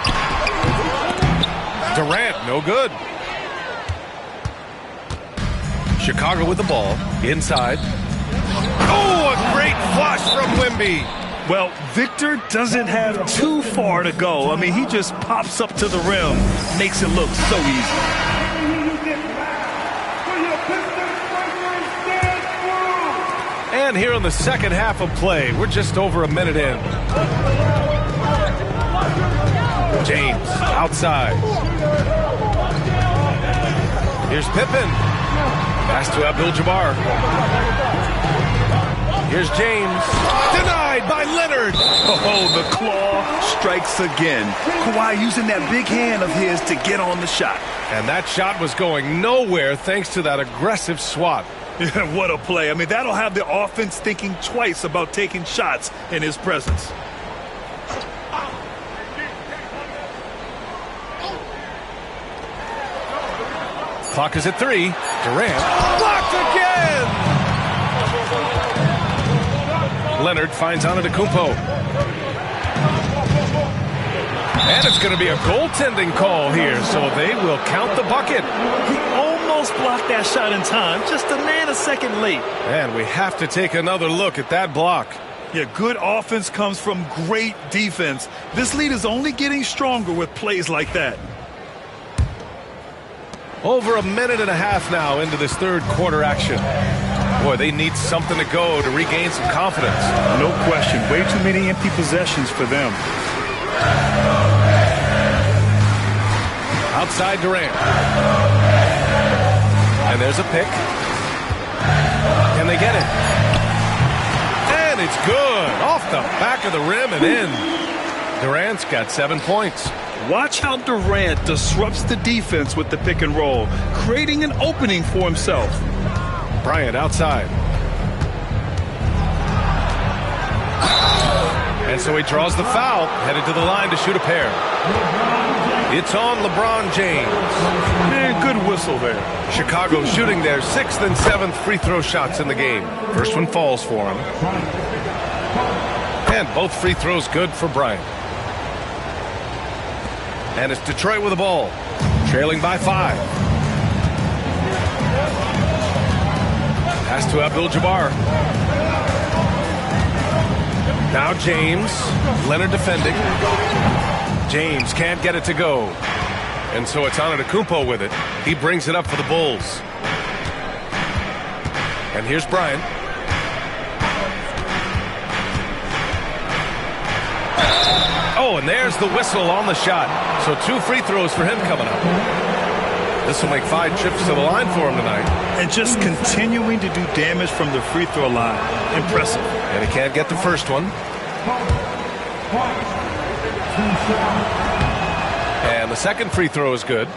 Durant, no good. Chicago with the ball. Inside. Oh, a great flush from Wemby. Well, Victor doesn't have too far to go. I mean, he just pops up to the rim. Makes it look so easy. And here in the second half of play, we're just over a minute in. James outside. Here's Pippen. Pass to Abdul-Jabbar. Here's James. Denied by Leonard. Oh, the claw strikes again. Kawhi using that big hand of his to get on the shot. And that shot was going nowhere thanks to that aggressive swat. Yeah, what a play. I mean, that'll have the offense thinking twice about taking shots in his presence. Clock is at 3. Durant blocked again. Leonard finds Antetokounmpo. And it's going to be a goaltending call here, so they will count the bucket. He almost blocked that shot in time, just a nanosecond late. And we have to take another look at that block. Yeah, good offense comes from great defense. This lead is only getting stronger with plays like that. Over a minute and a half now into this third quarter action. Boy, they need something to go to regain some confidence. No question. Way too many empty possessions for them. Outside Durant. And there's a pick. Can they get it? And it's good. Off the back of the rim and in. Durant's got 7 points. Watch how Durant disrupts the defense with the pick and roll, creating an opening for himself. Bryant outside. And so he draws the foul, headed to the line to shoot a pair. It's on LeBron James. Man, good whistle there. Chicago shooting their 6th and 7th free throw shots in the game. First one falls for him. And both free throws good for Bryant. And it's Detroit with the ball, trailing by 5. Pass to Abdul-Jabbar. Now James. Leonard defending. James can't get it to go. And so it's Antetokounmpo with it. He brings it up for the Bulls. And here's Bryant. Oh, and there's the whistle on the shot. So 2 free throws for him coming up. This will make 5 trips to the line for him tonight. And just continuing to do damage from the free throw line. Impressive. And he can't get the first one. And the second free throw is good.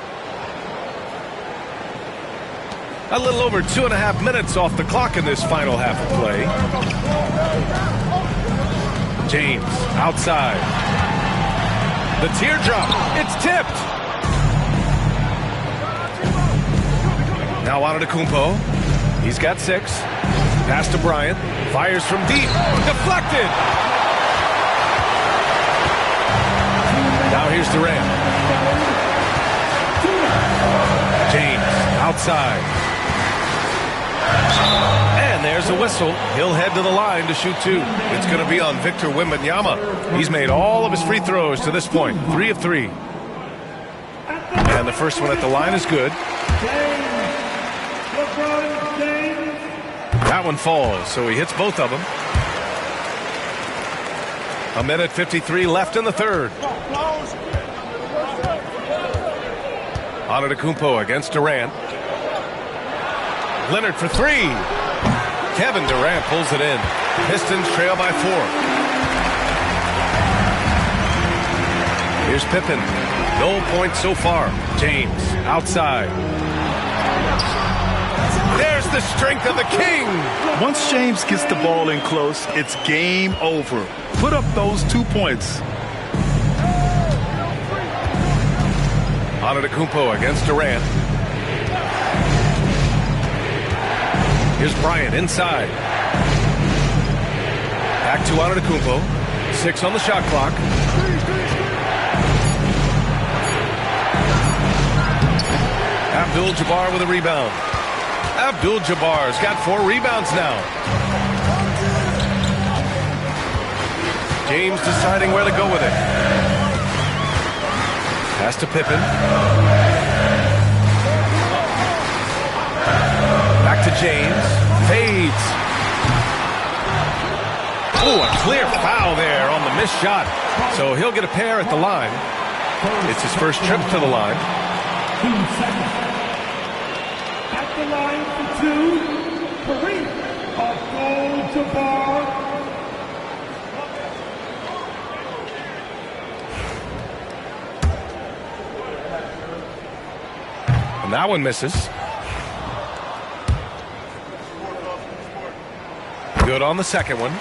A little over 2.5 minutes off the clock in this final half of play. James outside. The teardrop. It's tipped. Now Antetokounmpo. He's got 6. Pass to Bryant. Fires from deep. Deflected. here's Durant. James outside. And there's a whistle. He'll head to the line to shoot 2. It's going to be on Victor Wembanyama. He's made all of his free throws to this point. 3 of 3. And the first one at the line is good. That one falls, so he hits both of them. 1:53 left in the third. Antetokounmpo against Durant. Leonard for 3. Kevin Durant pulls it in. Pistons trail by 4. Here's Pippen. No points so far. James outside. There's the strength of the king. Once James gets the ball in close, it's game over. Put up those 2 points. Antetokounmpo against Durant. Here's Bryant inside. Back to Antetokounmpo. 6 on the shot clock. Abdul-Jabbar with a rebound. Abdul-Jabbar's got 4 rebounds now. James deciding where to go with it. Pass to Pippen. Back to James. Fades. Oh, a clear foul there on the missed shot. So he'll get a pair at the line. It's his first trip to the line. 2 seconds. At the line for 2, Kareem Abdul-Jabbar. And that one misses. Good on the second one.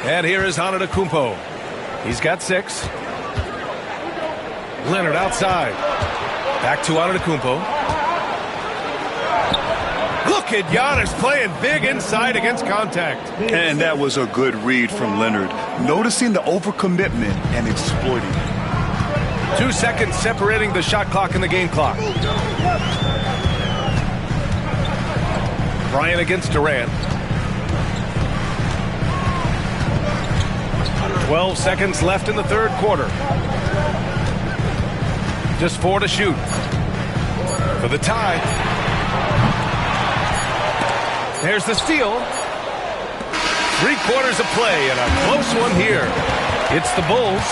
And here is Antetokounmpo. He's got 6. Leonard outside. Back to Antetokounmpo. Look at Giannis playing big inside against contact. And that was a good read from Leonard. Noticing the overcommitment and exploiting it. 2 seconds separating the shot clock and the game clock. Bryant against Durant. 12 seconds left in the third quarter. Just 4 to shoot. For the tie. There's the steal. 3 quarters of play and a close one here. It's the Bulls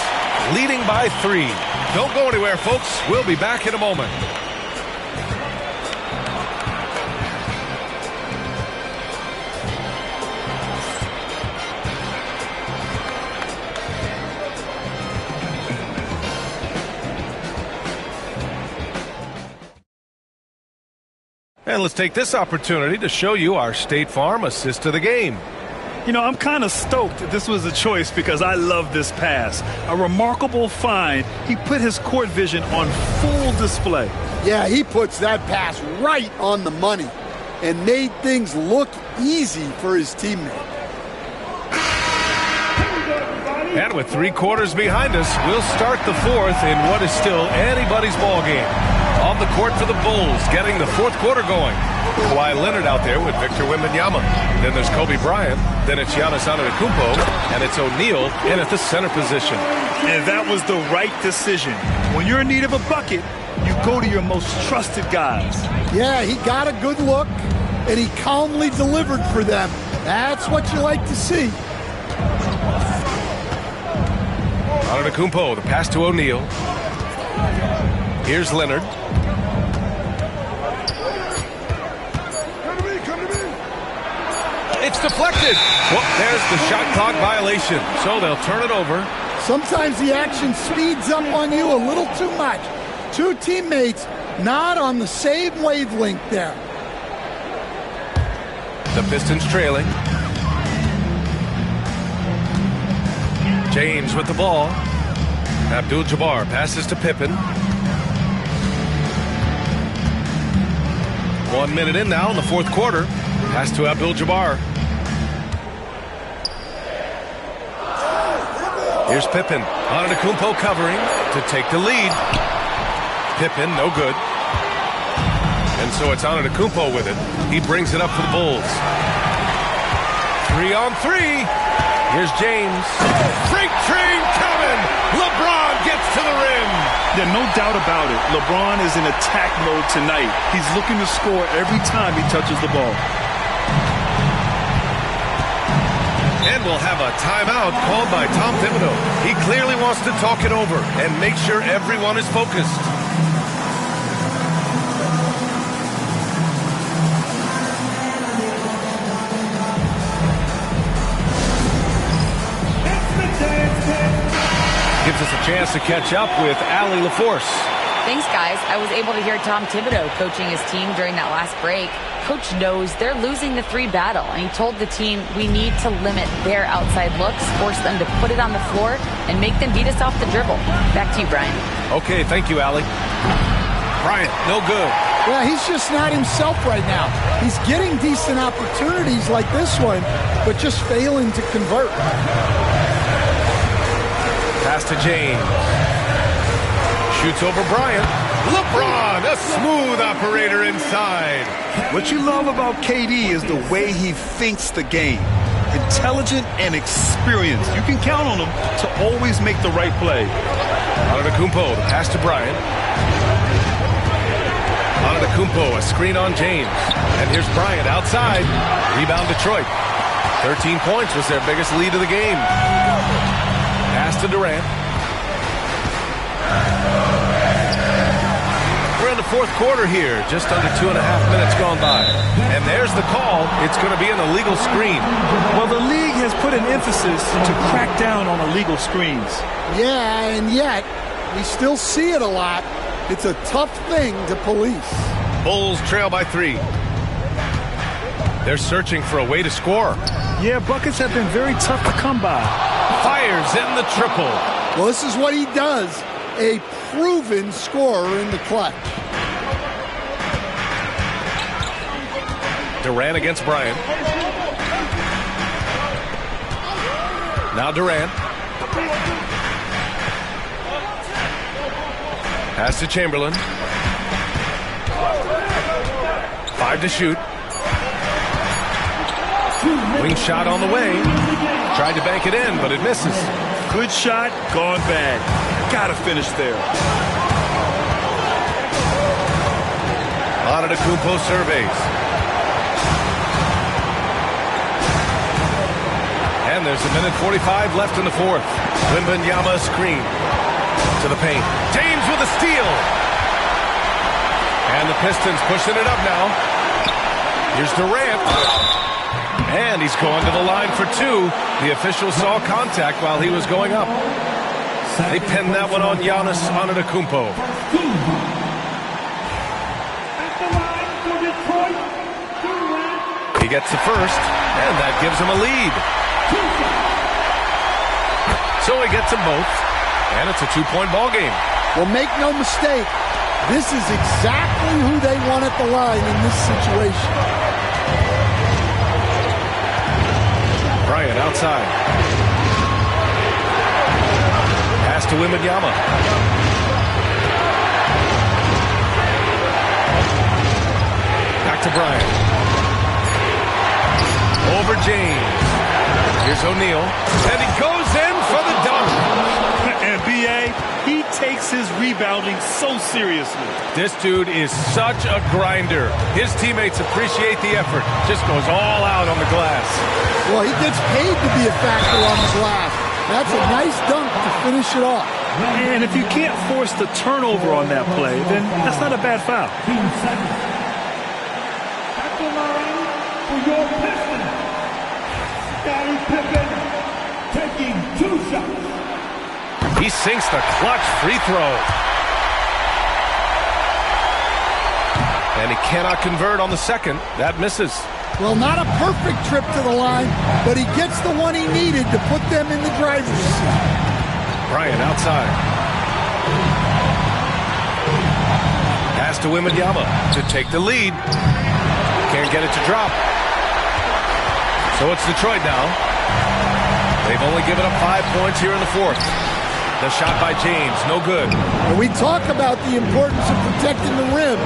leading by 3. Don't go anywhere, folks. We'll be back in a moment. And let's take this opportunity to show you our State Farm assist to the game. You know, I'm kind of stoked that this was a choice because I love this pass. A remarkable find. He put his court vision on full display. Yeah, he puts that pass right on the money and made things look easy for his teammate. And with 3 quarters behind us, we'll start the fourth in what is still anybody's ball game. On the court for the Bulls, getting the fourth quarter going. Kawhi Leonard out there with Victor Wembanyama. Then there's Kobe Bryant. Then it's Giannis Antetokounmpo. And it's O'Neal in at the center position. And that was the right decision. When you're in need of a bucket, you go to your most trusted guys. Yeah, he got a good look, and he calmly delivered for them. That's what you like to see. Antetokounmpo, the pass to O'Neal. Here's Leonard. It's deflected. Well, there's the shot clock violation. So they'll turn it over. Sometimes the action speeds up on you a little too much. 2 teammates not on the same wavelength there. The Pistons trailing. James with the ball. Abdul-Jabbar passes to Pippen. 1 minute in now in the fourth quarter. Pass to Abdul-Jabbar. Here's Pippen. Antetokounmpo covering to take the lead. Pippen, no good. And so it's Antetokounmpo with it. He brings it up for the Bulls. 3-on-3. Here's James. Freight train coming. LeBron gets to the rim. Yeah, no doubt about it. LeBron is in attack mode tonight. He's looking to score every time he touches the ball. And we'll have a timeout called by Tom Thibodeau. He clearly wants to talk it over and make sure everyone is focused. Gives us a chance to catch up with Allie LaForce. Thanks, guys. I was able to hear Tom Thibodeau coaching his team during that last break. Coach knows they're losing the 3 battle, and he told the team we need to limit their outside looks, force them to put it on the floor, and make them beat us off the dribble. Back to you, Brian. Okay, thank you, Allie. Bryant, no good. Yeah, he's just not himself right now. He's getting decent opportunities like this one, but just failing to convert. Pass to James. Shoots over Bryant. LeBron, a smooth operator inside. What you love about KD is the way he thinks the game. Intelligent and experienced. You can count on him to always make the right play. Antetokounmpo, the pass to Bryant. Antetokounmpo, a screen on James. And here's Bryant outside. Rebound Detroit. 13 points was their biggest lead of the game. Pass to Durant. We're in the fourth quarter here, just under 2.5 minutes gone by. And there's the call. It's going to be an illegal screen. Well, the league has put an emphasis to crack down on illegal screens. Yeah, and yet we still see it a lot. It's a tough thing to police. Bulls trail by 3. They're searching for a way to score. Yeah, buckets have been very tough to come by. Fires in the triple. Well, this is what he does. A proven scorer in the clutch. Durant against Bryant. Now Durant. Pass to Chamberlain. 5 to shoot. Wing shot on the way. Tried to bank it in, but it misses. Good shot, gone bad. Gotta finish there. Antetokounmpo surveys. And there's 1:45 left in the fourth. Wembanyama screen to the paint. James with a steal. And the Pistons pushing it up now. Here's Durant. And he's going to the line for 2. The official saw contact while he was going up. They pinned that one on Giannis Antetokounmpo. He gets the first, and that gives him a lead. So he gets them both, and it's a 2-point ball game. Well, make no mistake, this is exactly who they want at the line in this situation. Bryant outside. Pass to Wembanyama. Back to Bryant. Over James. Here's O'Neal. And he goes in for the dunk. And B.A., he takes his rebounding so seriously. This dude is such a grinder. His teammates appreciate the effort. Just goes all out on the glass. Well, he gets paid to be a factor on the glass. That's a nice dunk to finish it off. And if you can't force the turnover on that play, then that's not a bad foul. At the line for your Pistons, Scottie Pippen taking 2 shots. He sinks the clutch free throw. And he cannot convert on the second. That misses. Well, not a perfect trip to the line, but he gets the one he needed to put them in the driver's seat. Bryant outside. Pass to Wembanyama to take the lead. Can't get it to drop. So it's Detroit now. They've only given up 5 points here in the fourth. The shot by James, no good. And we talk about the importance of protecting the rim.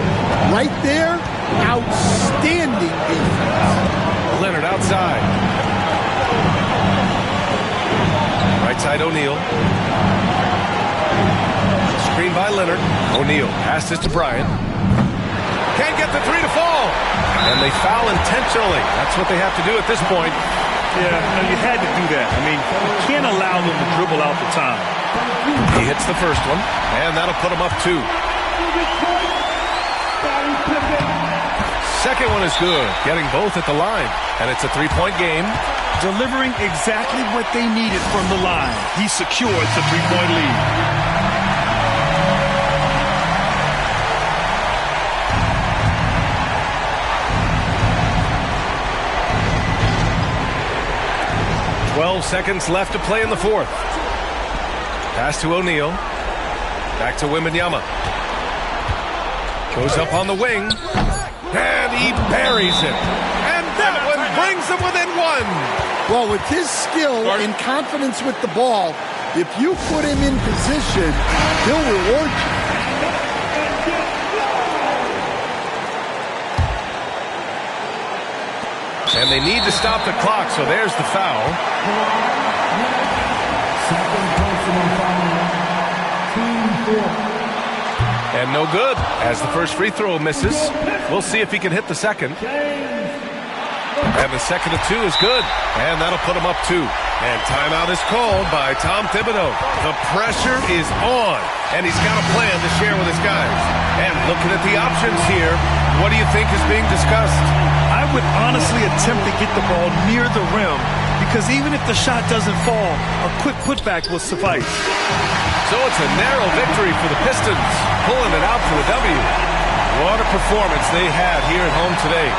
Right there, outstanding defense. Leonard outside. Right side O'Neal. Screen by Leonard. O'Neal passed this to Bryant. Can't get the three to fall. And they foul intentionally. That's what they have to do at this point. Yeah, no, you had to do that. I mean, you can't allow them to dribble out the time. He hits the first one, and that'll put him up 2. Second one is good, getting both at the line. And it's a 3-point game. Delivering exactly what they needed from the line. He secures the 3-point lead. Seconds left to play in the fourth. Pass to O'Neal. Back to Wembanyama. Goes up on the wing. And he buries it. And that one brings them within 1. Well, with his skill and confidence with the ball, if you put him in position, he'll reward you. And they need to stop the clock, so there's the foul. And no good, as the first free throw misses. We'll see if he can hit the second. And the second of 2 is good. And that'll put him up 2. And timeout is called by Tom Thibodeau. The pressure is on. And he's got a plan to share with his guys. And looking at the options here, what do you think is being discussed? I would honestly attempt to get the ball near the rim, because even if the shot doesn't fall, a quick putback will suffice. So it's a narrow victory for the Pistons, pulling it out for the W. What a performance they had here at home today.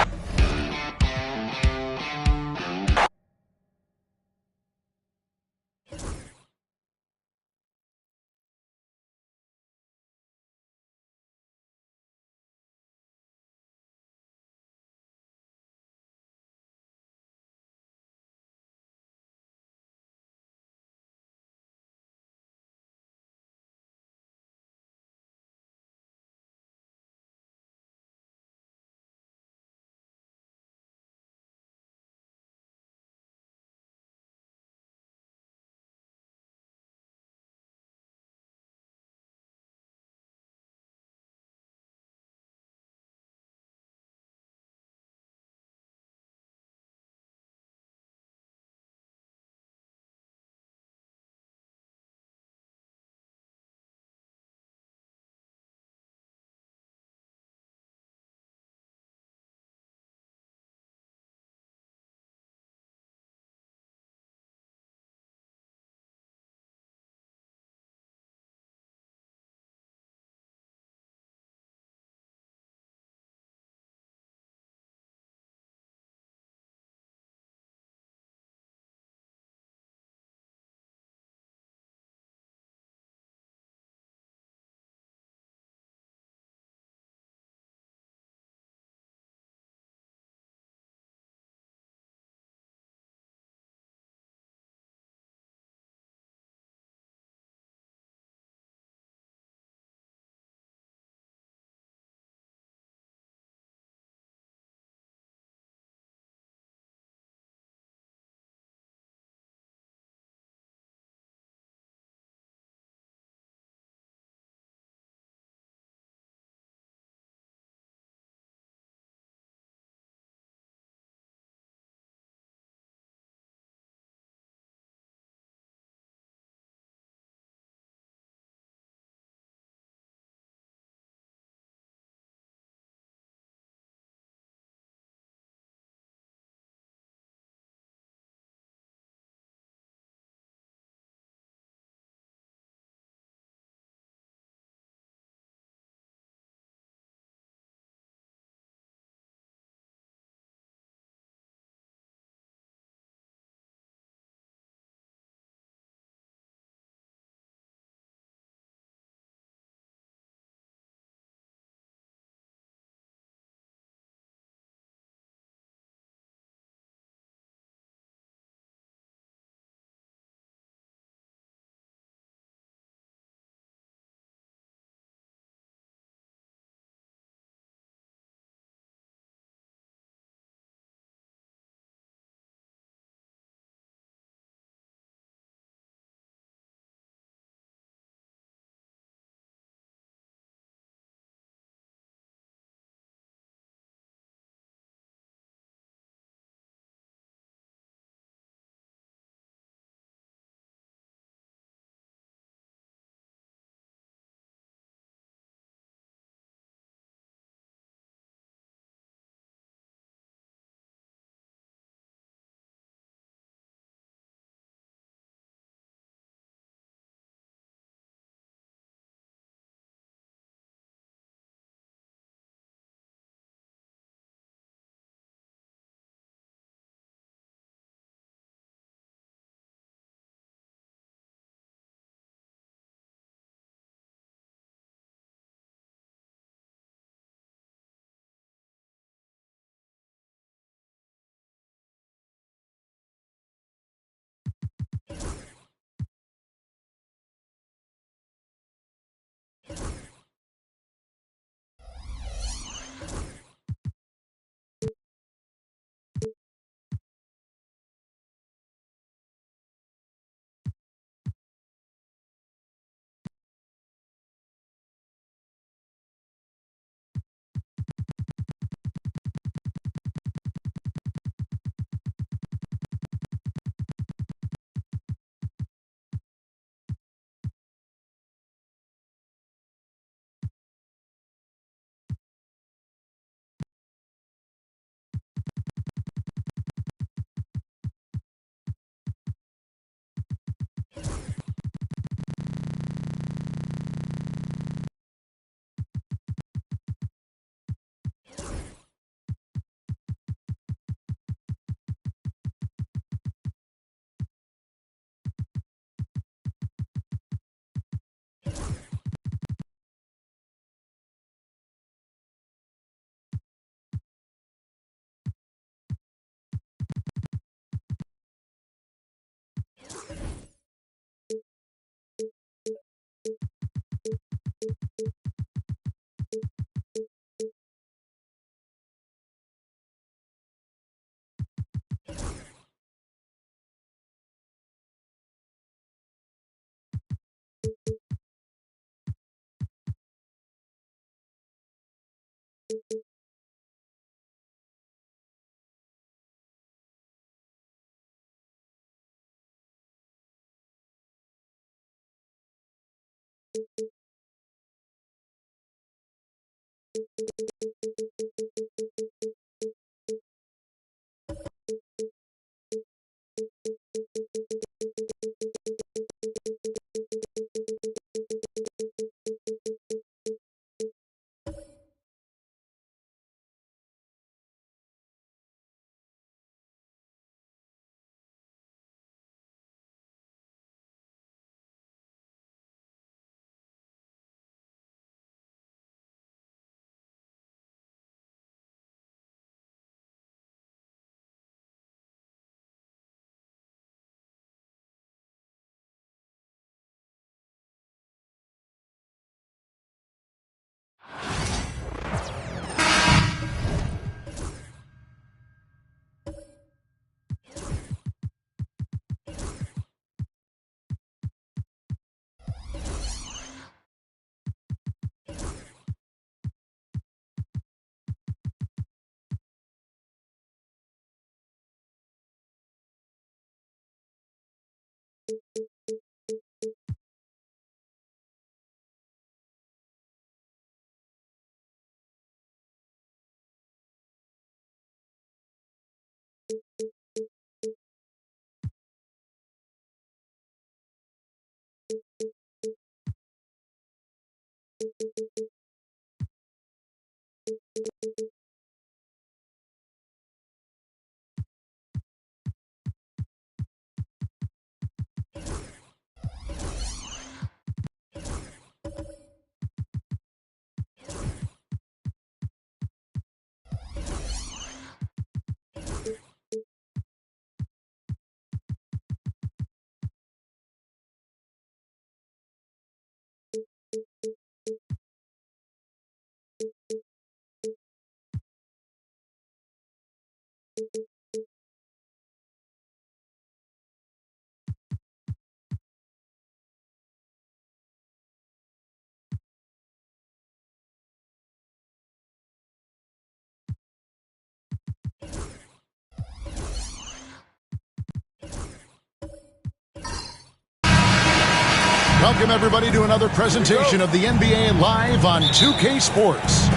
Welcome, everybody, to another presentation of the NBA Live on 2K Sports.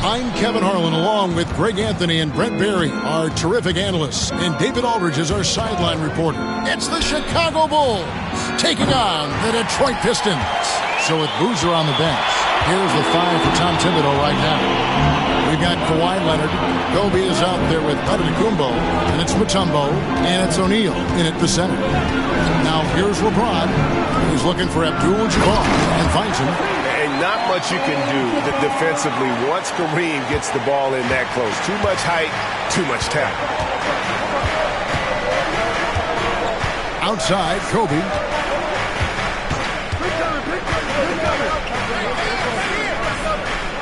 I'm Kevin Harlan, along with Greg Anthony and Brent Barry, our terrific analysts, and David Aldridge is our sideline reporter. It's the Chicago Bulls taking on the Detroit Pistons. So with Boozer on the bench, here's the five for Tom Thibodeau right now. We've got Kawhi Leonard. Kobe is out there with Antetokounmpo, and it's Mutombo, and it's O'Neal in at the center. Now here's LeBron. He's looking for Abdul-Jabbar and finds him. And not much you can do defensively once Kareem gets the ball in that close. Too much height, too much talent. Outside, Kobe.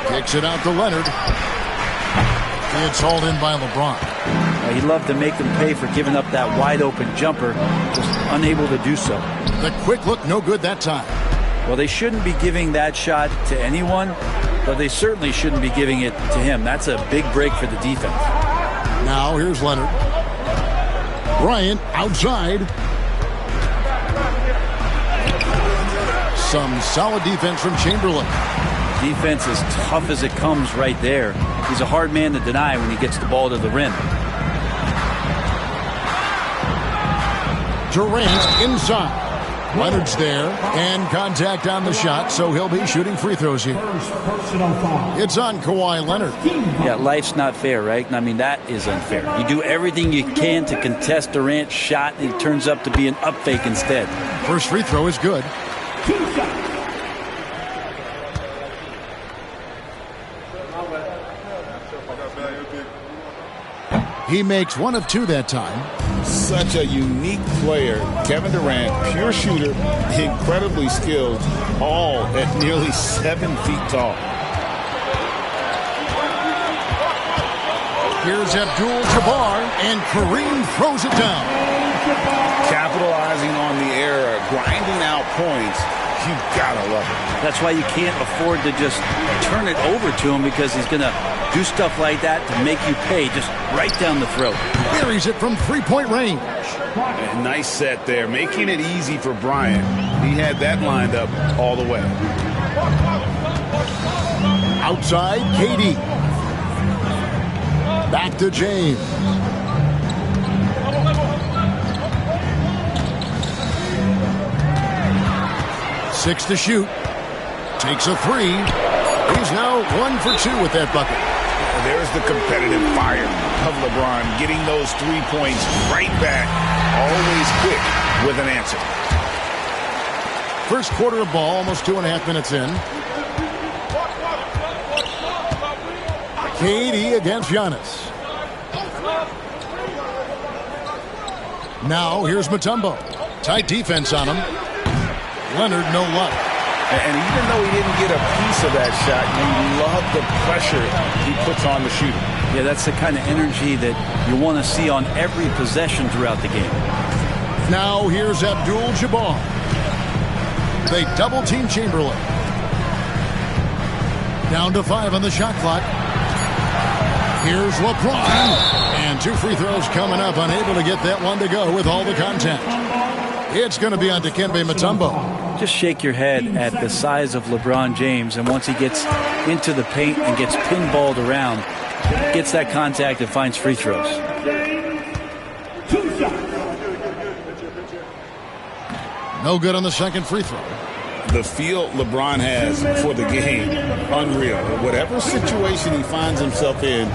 Kicks it out to Leonard. It's hauled in by LeBron. He loved to make them pay for giving up that wide-open jumper, just unable to do so. The quick look, no good that time. Well, they shouldn't be giving that shot to anyone, but they certainly shouldn't be giving it to him. That's a big break for the defense. Now here's Leonard. Bryant outside. Some solid defense from Chamberlain. Defense as tough as it comes right there. He's a hard man to deny when he gets the ball to the rim. Durant inside. Leonard's there, and contact on the shot, so he'll be shooting free throws here. It's on Kawhi Leonard. Yeah, life's not fair, right? I mean, that is unfair. You do everything you can to contest Durant's shot, and it turns up to be an up fake instead. First free throw is good. He makes one of two that time. Such a unique player. Kevin Durant, pure shooter, incredibly skilled, all at nearly 7 feet tall. Here's Abdul-Jabbar, and Kareem throws it down. Capitalizing on the error, grinding out points. You gotta love it. That's why you can't afford to just turn it over to him, because he's going to do stuff like that to make you pay just right down the throat. Buries it from three-point range. And nice set there, making it easy for Bryant. He had that lined up all the way. Outside, KD. Back to James. Six to shoot. Takes a three. He's now 1 for 2 with that bucket. There's the competitive fire of LeBron, getting those 3 points right back. Always quick with an answer. First quarter of ball, almost 2.5 minutes in. KD against Giannis. Now here's Mutombo. Tight defense on him. Leonard, no luck. And even though he didn't get a piece of that shot, you love the pressure he puts on the shooter. Yeah, that's the kind of energy that you want to see on every possession throughout the game. Now here's Abdul-Jabbar. They double-team Chamberlain. Down to 5 on the shot clock. Here's LeBron. And 2 free throws coming up. Unable to get that one to go with all the contact. It's going to be on Dikembe Mutombo. Just shake your head at the size of LeBron James, and once he gets into the paint and gets pinballed around, gets that contact and finds free throws. No good on the second free throw. The feel LeBron has for the game, unreal. Whatever situation he finds himself in,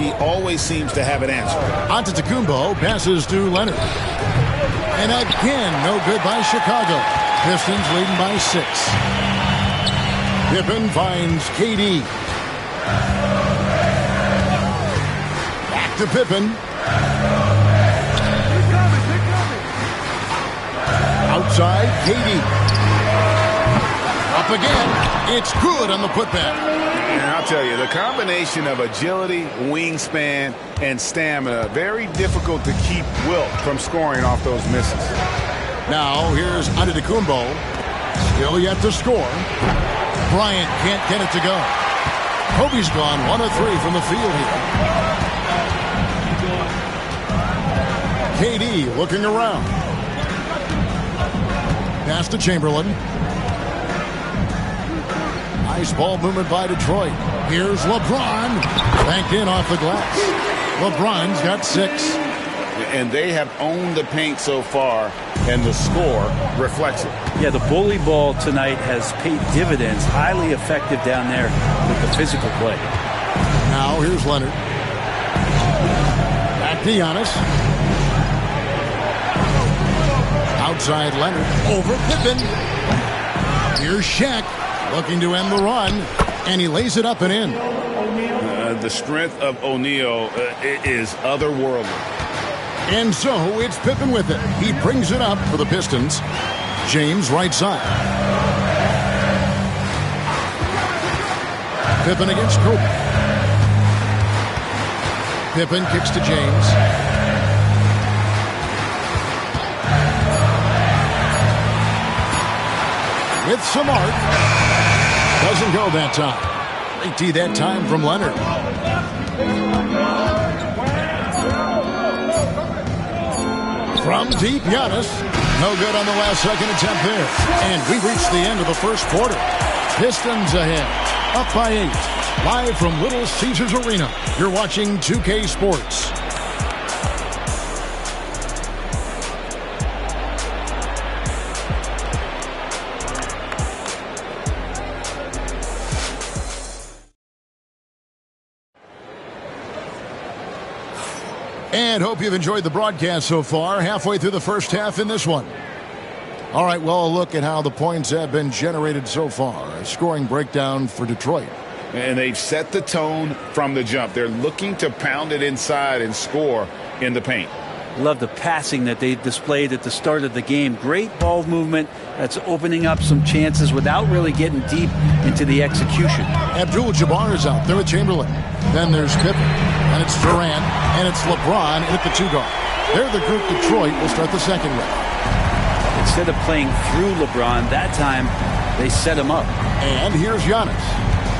he always seems to have an answer. Antetokounmpo passes to Leonard. And again, no good by Chicago. Pistons leading by 6. Pippen finds KD. Back to Pippen. Outside, KD. Up again. It's good on the putback. And I'll tell you, the combination of agility, wingspan, and stamina, very difficult to keep Wilt from scoring off those misses. Now, here's Antetokounmpo. Still yet to score. Bryant can't get it to go. Kobe's gone 1 of 3 from the field here. KD looking around. Pass to Chamberlain. Nice ball movement by Detroit. Here's LeBron. Banked in off the glass. LeBron's got 6. And they have owned the paint so far, and the score reflects it. Yeah, the bully ball tonight has paid dividends. Highly effective down there with the physical play. Now here's Leonard. Back to Giannis. Outside Leonard. Over Pippen. Here's Shaq. Looking to end the run. And he lays it up and in. The strength of O'Neal is otherworldly. And so it's Pippen with it. He brings it up for the Pistons. James right side. Pippen against Kobe. Pippen kicks to James. With some art. Doesn't go that time. Late tee that time from Leonard. From deep, Giannis. No good on the last second attempt there. And we reached the end of the first quarter. Pistons ahead. Up by 8. Live from Little Caesars Arena. You're watching 2K Sports. And hope you've enjoyed the broadcast so far. Halfway through the first half in this one. All right, well, a look at how the points have been generated so far. A scoring breakdown for Detroit. And they've set the tone from the jump. They're looking to pound it inside and score in the paint. Love the passing that they displayed at the start of the game. Great ball movement that's opening up some chances without really getting deep into the execution. Abdul-Jabbar is out there with Chamberlain. Then there's Pippen, and it's Durant, and it's LeBron at the 2 guard. They're the group Detroit will start the second with. Instead of playing through LeBron, that time they set him up. And here's Giannis.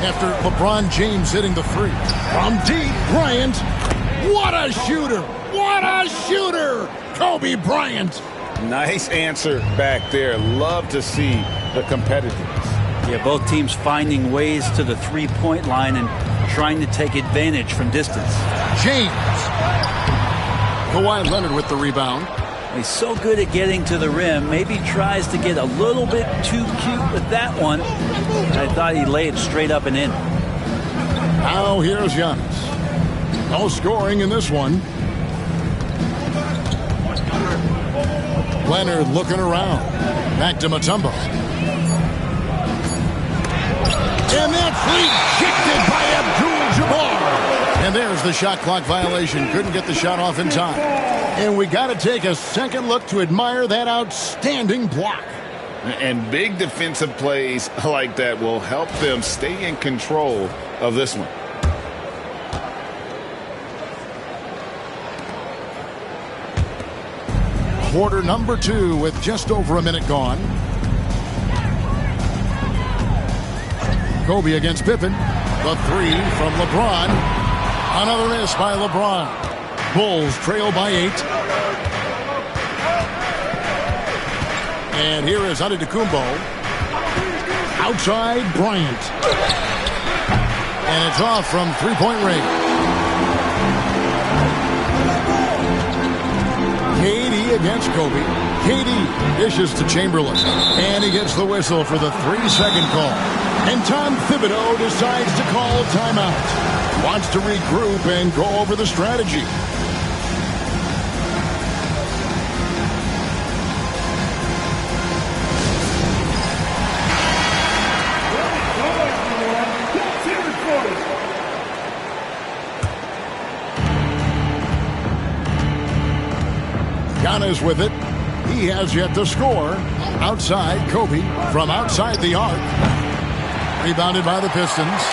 After LeBron James hitting the three. From deep, Bryant. What a shooter! What a shooter! Kobe Bryant. Nice answer back there. Love to see the competitiveness. Yeah, both teams finding ways to the three-point line and trying to take advantage from distance. James. Kawhi Leonard with the rebound. He's so good at getting to the rim. Maybe tries to get a little bit too cute with that one. I thought he laid it straight up and in. Now here's Giannis. No scoring in this one. Leonard looking around. Back to Mutombo. And that's rejected by Abdul-Jabbar. And there's the shot clock violation. Couldn't get the shot off in time. And we got to take a second look to admire that outstanding block. And big defensive plays like that will help them stay in control of this one. Quarter number 2 with just over a minute gone. Kobe against Pippen. The three from LeBron. Another miss by LeBron. Bulls trail by 8. And here is Antetokounmpo. Outside Bryant. And it's off from three-point range. KD against Kobe. KD dishes to Chamberlain. And he gets the whistle for the 3-second call. And Tom Thibodeau decides to call timeout. Wants to regroup and go over the strategy. Giannis with it. He has yet to score. Outside, Kobe from outside the arc. Rebounded by the Pistons.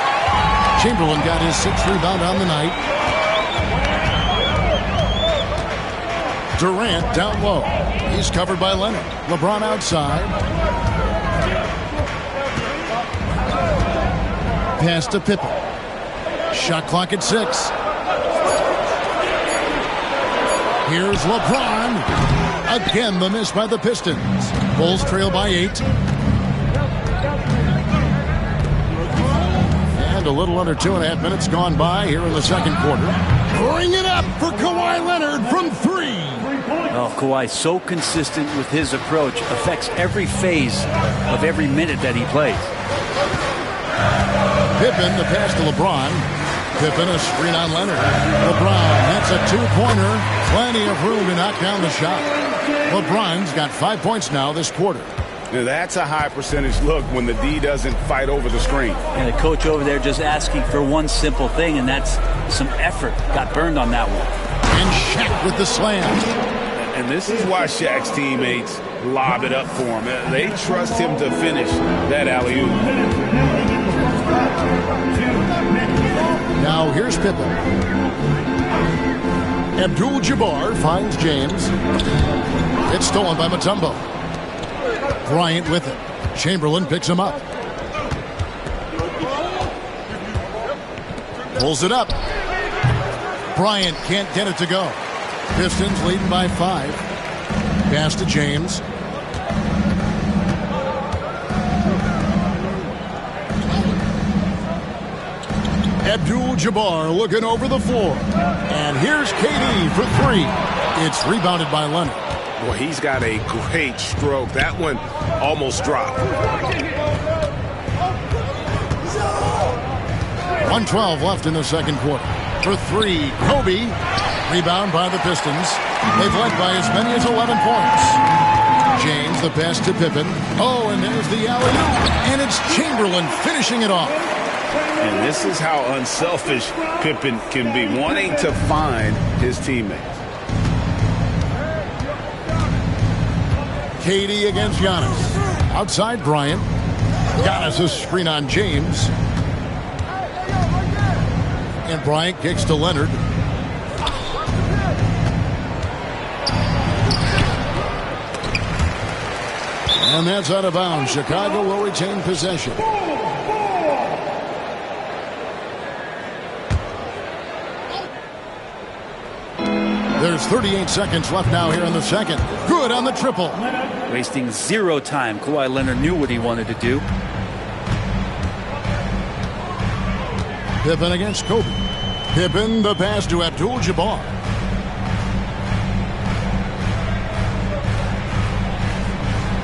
Chamberlain got his 6th rebound on the night. Durant down low. He's covered by Leonard. LeBron outside. Pass to Pippen. Shot clock at 6. Here's LeBron. Again, the miss by the Pistons. Bulls trail by 8. And a little under 2.5 minutes gone by here in the second quarter. Bring it up for Kawhi Leonard from 3. Oh, Kawhi, so consistent with his approach. Affects every phase of every minute that he plays. Pippen, the pass to LeBron. Pippen, a screen on Leonard. LeBron, that's a 2-pointer. Plenty of room to knock down the shot. LeBron's got 5 points now this quarter. Now that's a high percentage look when the D doesn't fight over the screen. And the coach over there just asking for one simple thing, and that's some effort. Got burned on that one. And Shaq with the slam. And this is why Shaq's teammates lob it up for him. They trust him to finish that alley-oop. Now here's Pippen. Abdul-Jabbar finds James. It's stolen by Mutombo. Bryant with it. Chamberlain picks him up. Pulls it up. Bryant can't get it to go. Pistons leading by 5. Pass to James. Abdul-Jabbar looking over the floor. And here's KD for 3. It's rebounded by Leonard. Boy, he's got a great stroke. That one almost dropped. 1:12 left in the second quarter. For 3, Kobe. Rebound by the Pistons. They've led by as many as 11 points. James, the pass to Pippen. Oh, and there's the alley-oop. And it's Chamberlain finishing it off. And this is how unselfish Pippen can be, wanting to find his teammates. KD against Giannis. Outside Bryant. Giannis a screen on James. And Bryant kicks to Leonard. And that's out of bounds. Chicago will retain possession. There's 38 seconds left now here in the second. Good on the triple. Wasting zero time. Kawhi Leonard knew what he wanted to do. Pippen against Kobe. Pippen, the pass to Abdul-Jabbar.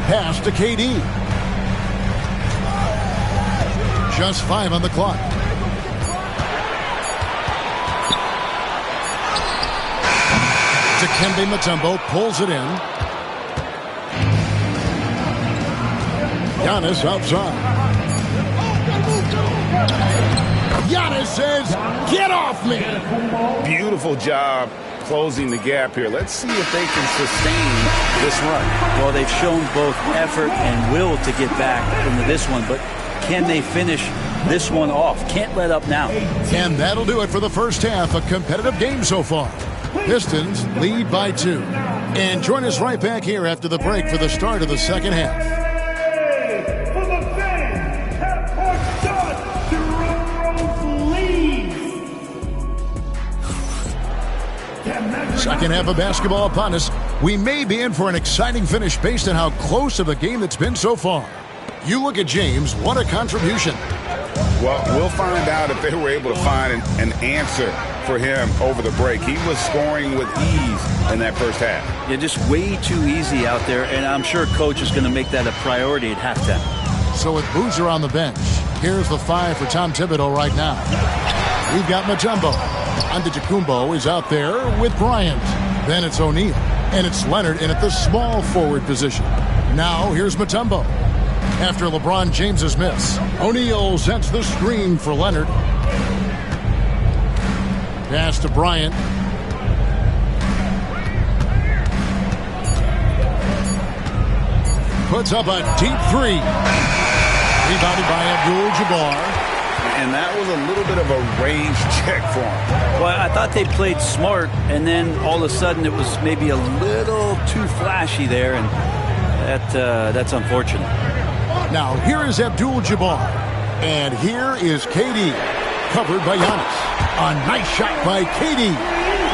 Pass to KD. Just 5 on the clock. Dikembe Mutombo pulls it in. Giannis outside. Giannis says, get off me. Beautiful job closing the gap here. Let's see if they can sustain this run. Well, they've shown both effort and will to get back into this one, but can they finish this one off? Can't let up now. And that'll do it for the first half. A competitive game so far. Pistons lead by 2. And join us right back here after the break for the start of the second half. For the fans, half-court shot, Jerome Rose leads. Second half of basketball upon us. We may be in for an exciting finish based on how close of a game it's been so far. You look at James, what a contribution. Well, we'll find out if they were able to find an answer for him over the break. He was scoring with ease in that first half. Yeah, just way too easy out there, and I'm sure Coach is going to make that a priority at halftime. So with Boozer on the bench, here's the 5 for Tom Thibodeau right now. We've got Mutombo. Antetokounmpo is out there with Bryant. Then it's O'Neal, and it's Leonard in at the small forward position. Now here's Mutombo. After LeBron James's miss, O'Neal sets the screen for Leonard. Pass to Bryant. Puts up a deep 3. Rebounded by Abdul-Jabbar. And that was a little bit of a range check for him. Well, I thought they played smart, and then all of a sudden it was maybe a little too flashy there, and that's unfortunate. Now, here is Abdul-Jabbar. And here is KD. Covered by Giannis. A nice shot by KD.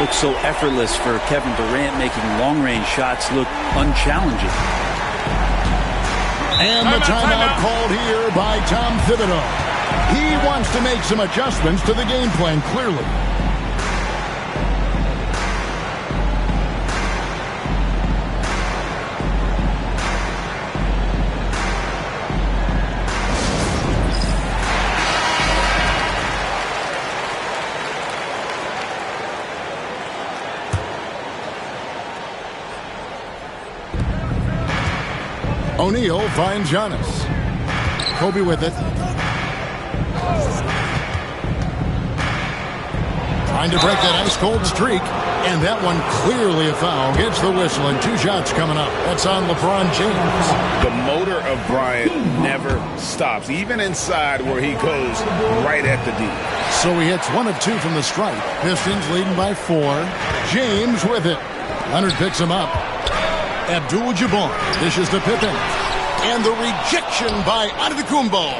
Looks so effortless for Kevin Durant, making long-range shots look unchallenging. And the timeout called here by Tom Thibodeau. He wants to make some adjustments to the game plan, clearly. O'Neal finds Giannis. Kobe with it. Trying to break that ice-cold streak. And that one clearly a foul. Gets the whistle and 2 shots coming up. That's on LeBron James. The motor of Bryant never stops, even inside where he goes right at the D. So he hits 1 of 2 from the stripe. Pistons leading by 4. James with it. Leonard picks him up. Abdul-Jabbar dishes to Pippen. And the rejection by Antetokounmpo.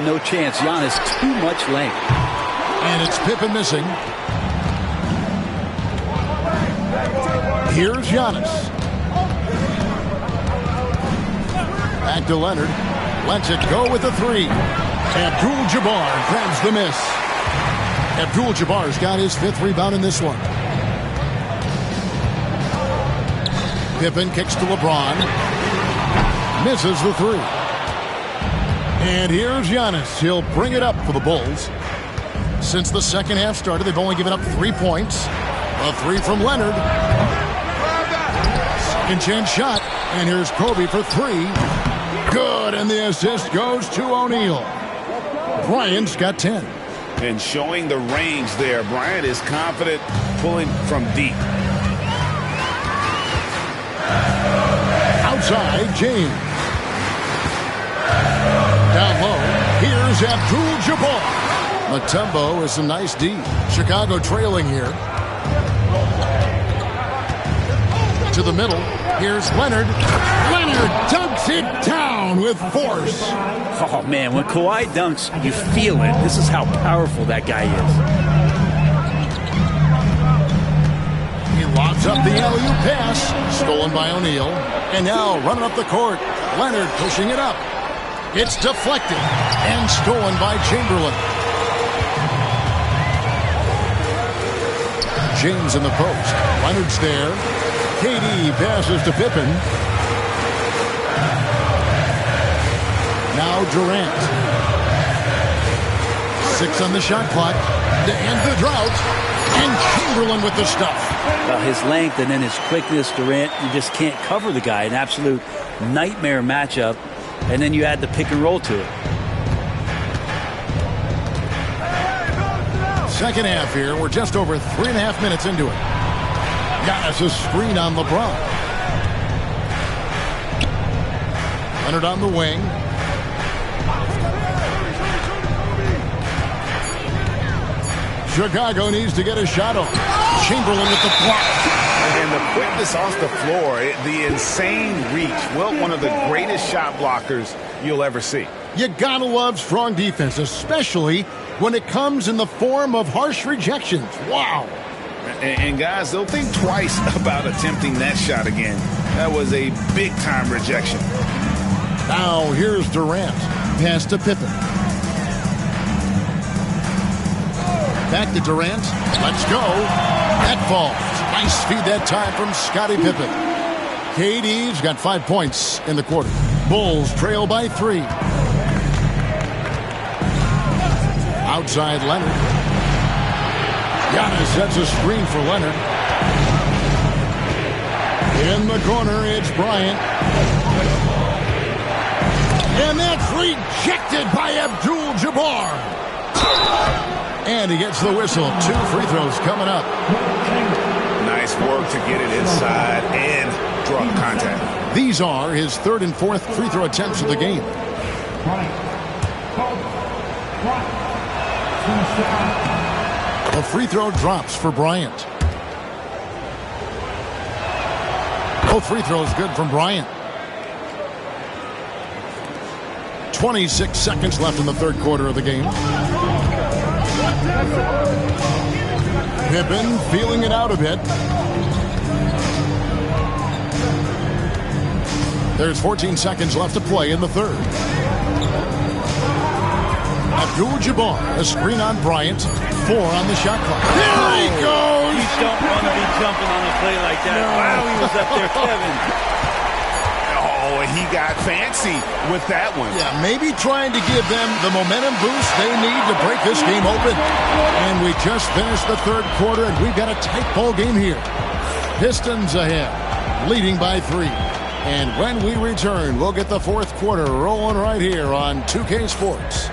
No chance. Giannis, too much length. And it's Pippen missing. Here's Giannis. Back to Leonard. Lets it go with the 3. Abdul-Jabbar grabs the miss. Abdul-Jabbar's got his 5th rebound in this one. Pippen kicks to LeBron. Misses the 3. And here's Giannis. He'll bring it up for the Bulls. Since the second half started, they've only given up 3 points. A 3 from Leonard. Second chance shot. And here's Kobe for 3. Good. And the assist goes to O'Neal. Bryant's got 10. And showing the range there, Bryant is confident pulling from deep. Outside, James. Down low, here's Abdul-Jabbar. Mutombo with some nice D. Chicago trailing here. To the middle, here's Leonard. Leonard dunks it down with force. Oh, man, when Kawhi dunks, you feel it. This is how powerful that guy is. He lobs up the alley-oop pass, stolen by O'Neal. And now running up the court, Leonard pushing it up. It's deflected and stolen by Chamberlain. James in the post. Leonard's there. KD passes to Pippen. Now Durant. 6 on the shot clock to end the drought. And Chamberlain with the stuff. Well, his length and then his quickness, Durant, you just can't cover the guy. An absolute nightmare matchup. And then you add the pick and roll to it. Second half here. We're just over 3.5 minutes into it. Giannis' screen on LeBron. Leonard on the wing. Chicago needs to get a shot off. Chamberlain with the block. And the quickness off the floor, the insane reach. Well, one of the greatest shot blockers you'll ever see. You gotta love strong defense, especially when it comes in the form of harsh rejections. Wow. And guys, they'll think twice about attempting that shot again. That was a big-time rejection. Now here's Durant. Pass to Pippen. Back to Durant. Let's go. That falls. Nice feed that time from Scottie Pippen. KD's got 5 points in the quarter. Bulls trail by 3. Outside Leonard. Giannis sets a screen for Leonard. In the corner, it's Bryant. And that's rejected by Abdul-Jabbar. And he gets the whistle. 2 free throws coming up. Nice work to get it inside and draw the contact. These are his 3rd and 4th free throw attempts of the game. The free throw drops for Bryant. Both free throws good from Bryant. 26 seconds left in the 3rd quarter of the game. Pippen feeling it out a bit. There's 14 seconds left to play in the 3rd. Abdul-Jabbar, a screen on Bryant. 4 on the shot clock. There he goes! You don't want to be jumping on a play like that. No. Wow, he was up there, Kevin. Oh, he got fancy with that one. Yeah, maybe trying to give them the momentum boost they need to break this game open. And we just finished the 3rd quarter, and we've got a tight ball game here. Pistons ahead, leading by 3. And when we return, we'll get the 4th quarter rolling right here on 2K Sports.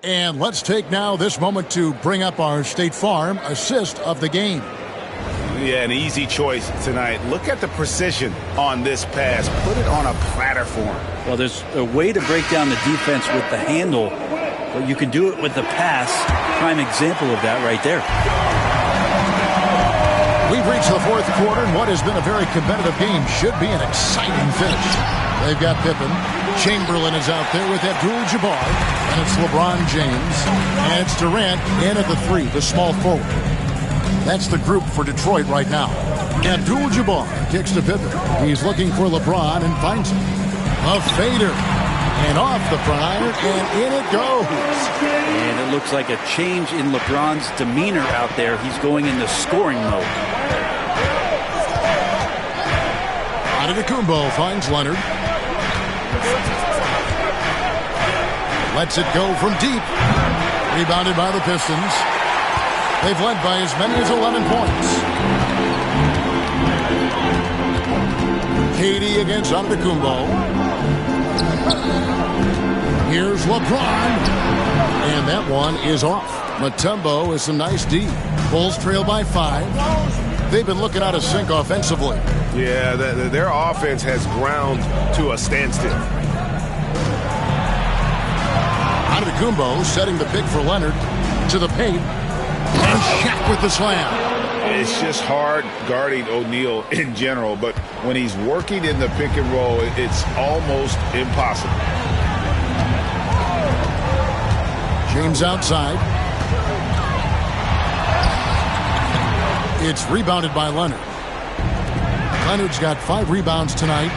And let's take now this moment to bring up our State Farm assist of the game. Yeah, an easy choice tonight. Look at the precision on this pass. Put it on a platter form. Well, there's a way to break down the defense with the handle, but you can do it with the pass. Prime example of that right there. We've reached the 4th quarter, and what has been a very competitive game should be an exciting finish. They've got Pippen. Chamberlain is out there with Abdul-Jabbar. And it's LeBron James. And it's Durant in at the 3, the small forward. That's the group for Detroit right now. Abdul-Jabbar kicks to Pippen. He's looking for LeBron and finds him. A fader. And off the prior, and in it goes. And it looks like a change in LeBron's demeanor out there. He's going into scoring mode. Antetokounmpo finds Leonard. Lets it go from deep. Rebounded by the Pistons. They've led by as many as 11 points. KD against Antetokounmpo. Here's LeBron. And that one is off. Mutombo is some nice D. Bulls trail by 5. they've been looking out of sync offensively. Yeah, their offense has ground to a standstill. Antetokounmpo setting the pick for Leonard to the paint. And Shaq with the slam. It's just hard guarding O'Neal in general, but when he's working in the pick and roll, it's almost impossible. James outside. It's rebounded by Leonard. Leonard's got 5 rebounds tonight.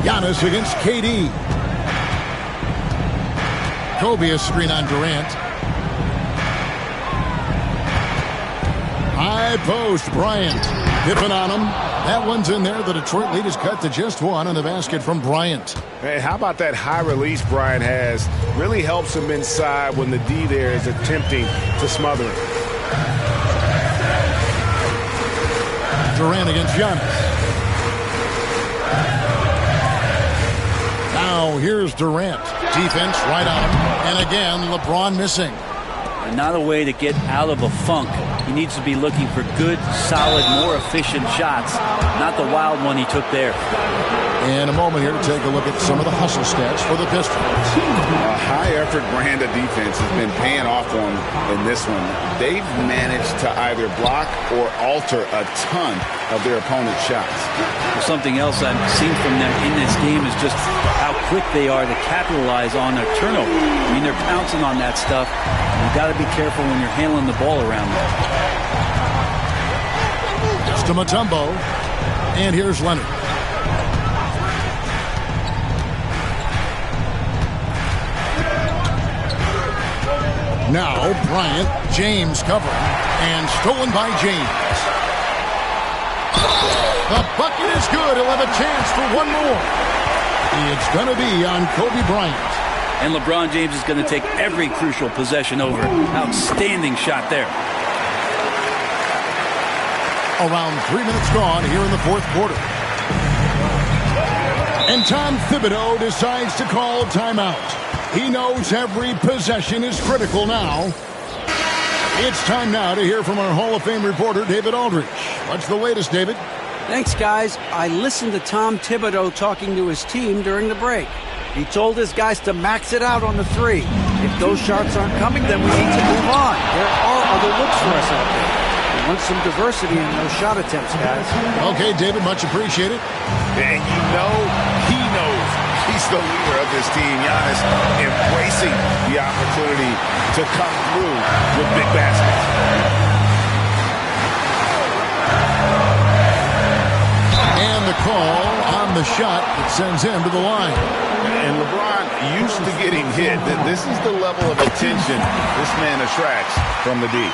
Giannis against KD. Kobe a screen on Durant. High post, Bryant. Pippen on him. That one's in there. The Detroit lead is cut to just 1 on the basket from Bryant. Hey, how about that high release Bryant has? Really helps him inside when the D there is attempting to smother him. Durant against Giannis. Now here's Durant. Defense right on him. And again, LeBron missing. And not a way to get out of a funk. He needs to be looking for good, solid, more efficient shots, not the wild one he took there. In a moment here to take a look at some of the hustle stats for the Pistons. A high-effort brand of defense has been paying off for them in this one. They've managed to either block or alter a ton of their opponent's shots. Well, something else I've seen from them in this game is just how quick they are to capitalize on their turnover. I mean, they're pouncing on that stuff. You've got to be careful when you're handling the ball around them. Just to Mutombo. And here's Leonard. Now Bryant, James covering, and stolen by James. The bucket is good. He'll have a chance for one more. It's going to be on Kobe Bryant. And LeBron James is going to take every crucial possession over. Outstanding shot there. Around 3 minutes gone here in the fourth quarter. And Tom Thibodeau decides to call timeout. He knows every possession is critical now. It's time now to hear from our Hall of Fame reporter, David Aldridge. What's the latest, David? Thanks, guys. I listened to Tom Thibodeau talking to his team during the break. He told his guys to max it out on the 3. If those shots aren't coming, then we need to move on. There are other looks for us out there. We want some diversity in those shot attempts, guys. Okay, David, much appreciated. And you know he knows he's the leader of this team. Giannis embracing the opportunity to come through with big baskets. And the call on the shot that sends him to the line. And LeBron used to getting hit. This is the level of attention this man attracts from the D.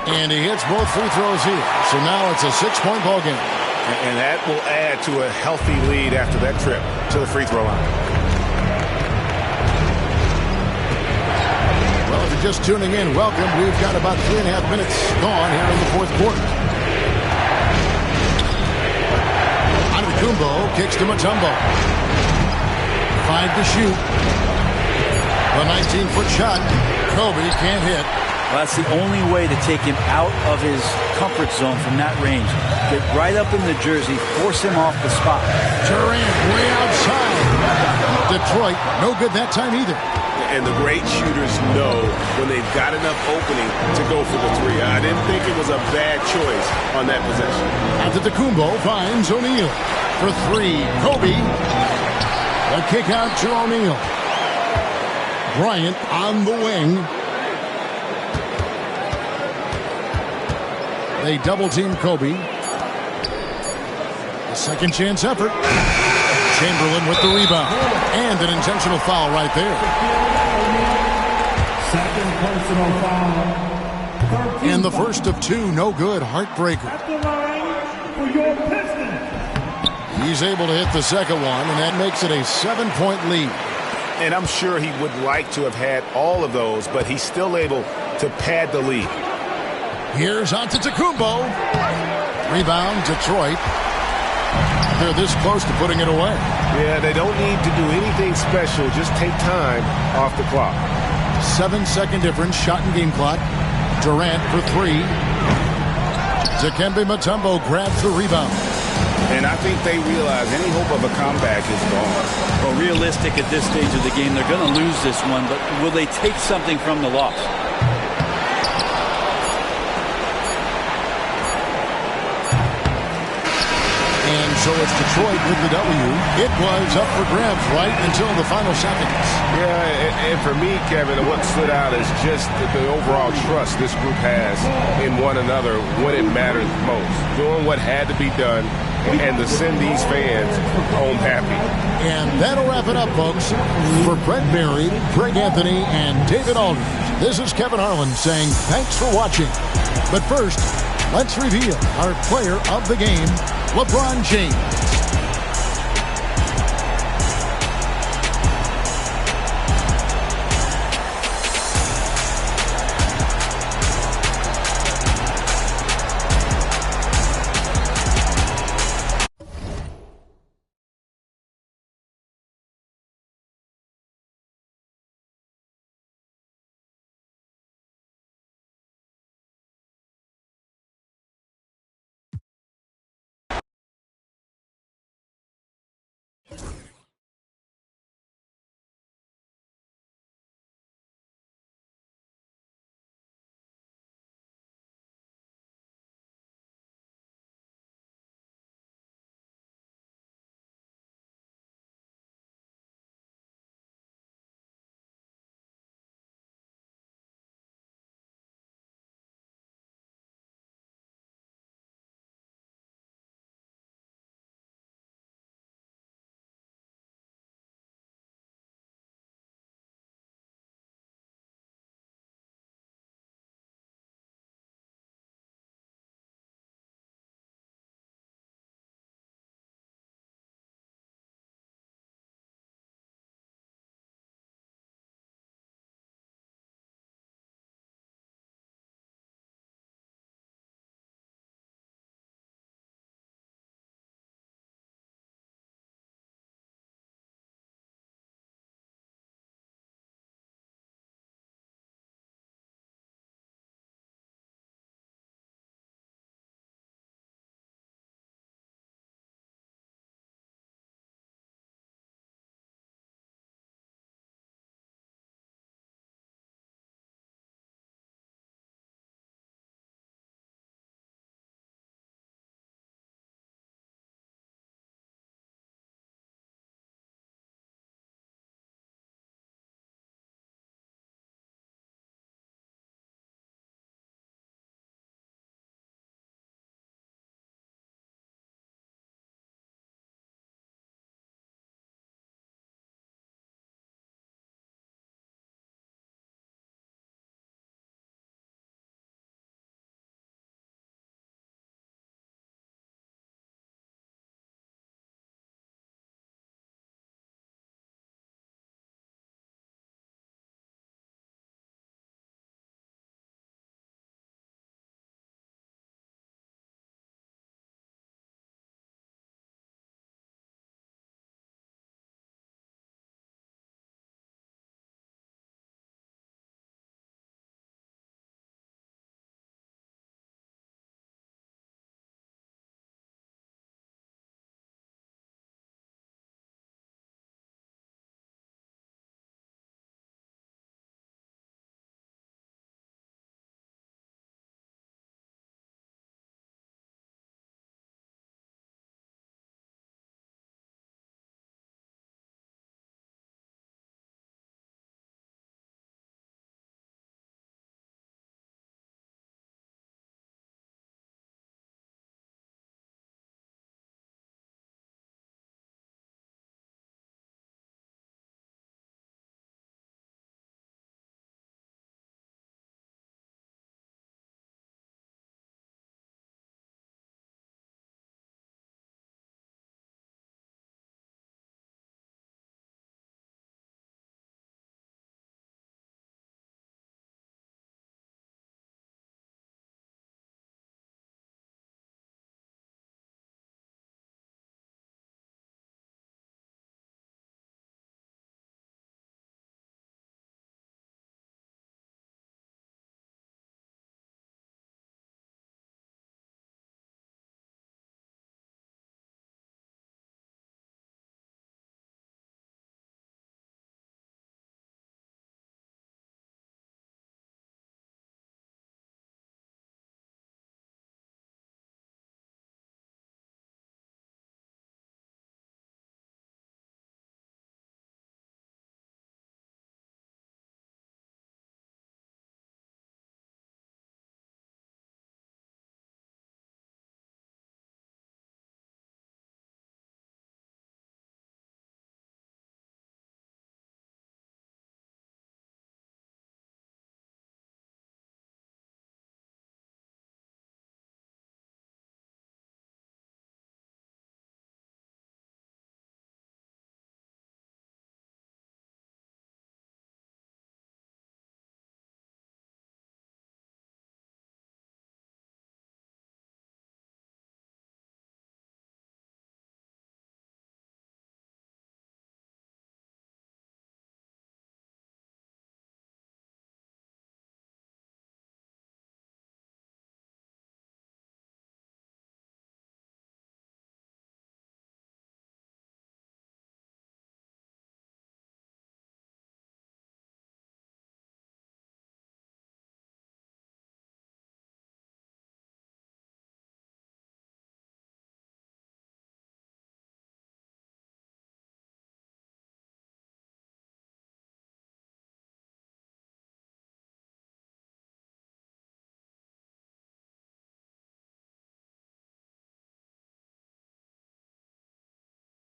And he hits both free throws here. So now it's a 6-point ball game. And that will add to a healthy lead after that trip to the free throw line. Well, if you're just tuning in, welcome. We've got about 3.5 minutes gone here in the fourth quarter. Antetokounmpo kicks to Mutombo. 5 to shoot. A 19-foot shot. Kobe can't hit. Well, that's the only way to take him out of his comfort zone from that range. Get right up in the jersey, force him off the spot. Durant way outside. Detroit, no good that time either. And the great shooters know when they've got enough opening to go for the 3. I didn't think it was a bad choice on that possession. Antetokounmpo finds O'Neal for 3. Kobe. A kick out to O'Neal. Bryant on the wing. They double-team Kobe. A second chance effort. Chamberlain with the rebound. And an intentional foul right there. Second personal foul. And the first of 2, no good. Heartbreaker. At the line for your Pistons. He's able to hit the second one, and that makes it a 7-point lead. And I'm sure he would like to have had all of those, but he's still able to pad the lead. Here's Antetokounmpo. Rebound, Detroit. They're this close to putting it away. Yeah, they don't need to do anything special. Just take time off the clock. 7-second difference, shot and game clock. Durant for 3. Dikembe Mutombo grabs the rebound. And I think they realize any hope of a comeback is gone. Well, realistic at this stage of the game, they're going to lose this one, but will they take something from the loss? And so it's Detroit with the W. It was up for grabs right until the final seconds. Yeah, and for me, Kevin, what stood out is just the overall trust this group has in one another when it mattered most. Doing what had to be done and to send these fans home happy. And that'll wrap it up, folks. For Brent Barry, Greg Anthony, and David Aldridge, this is Kevin Harlan saying thanks for watching. But first, let's reveal our player of the game, LeBron James.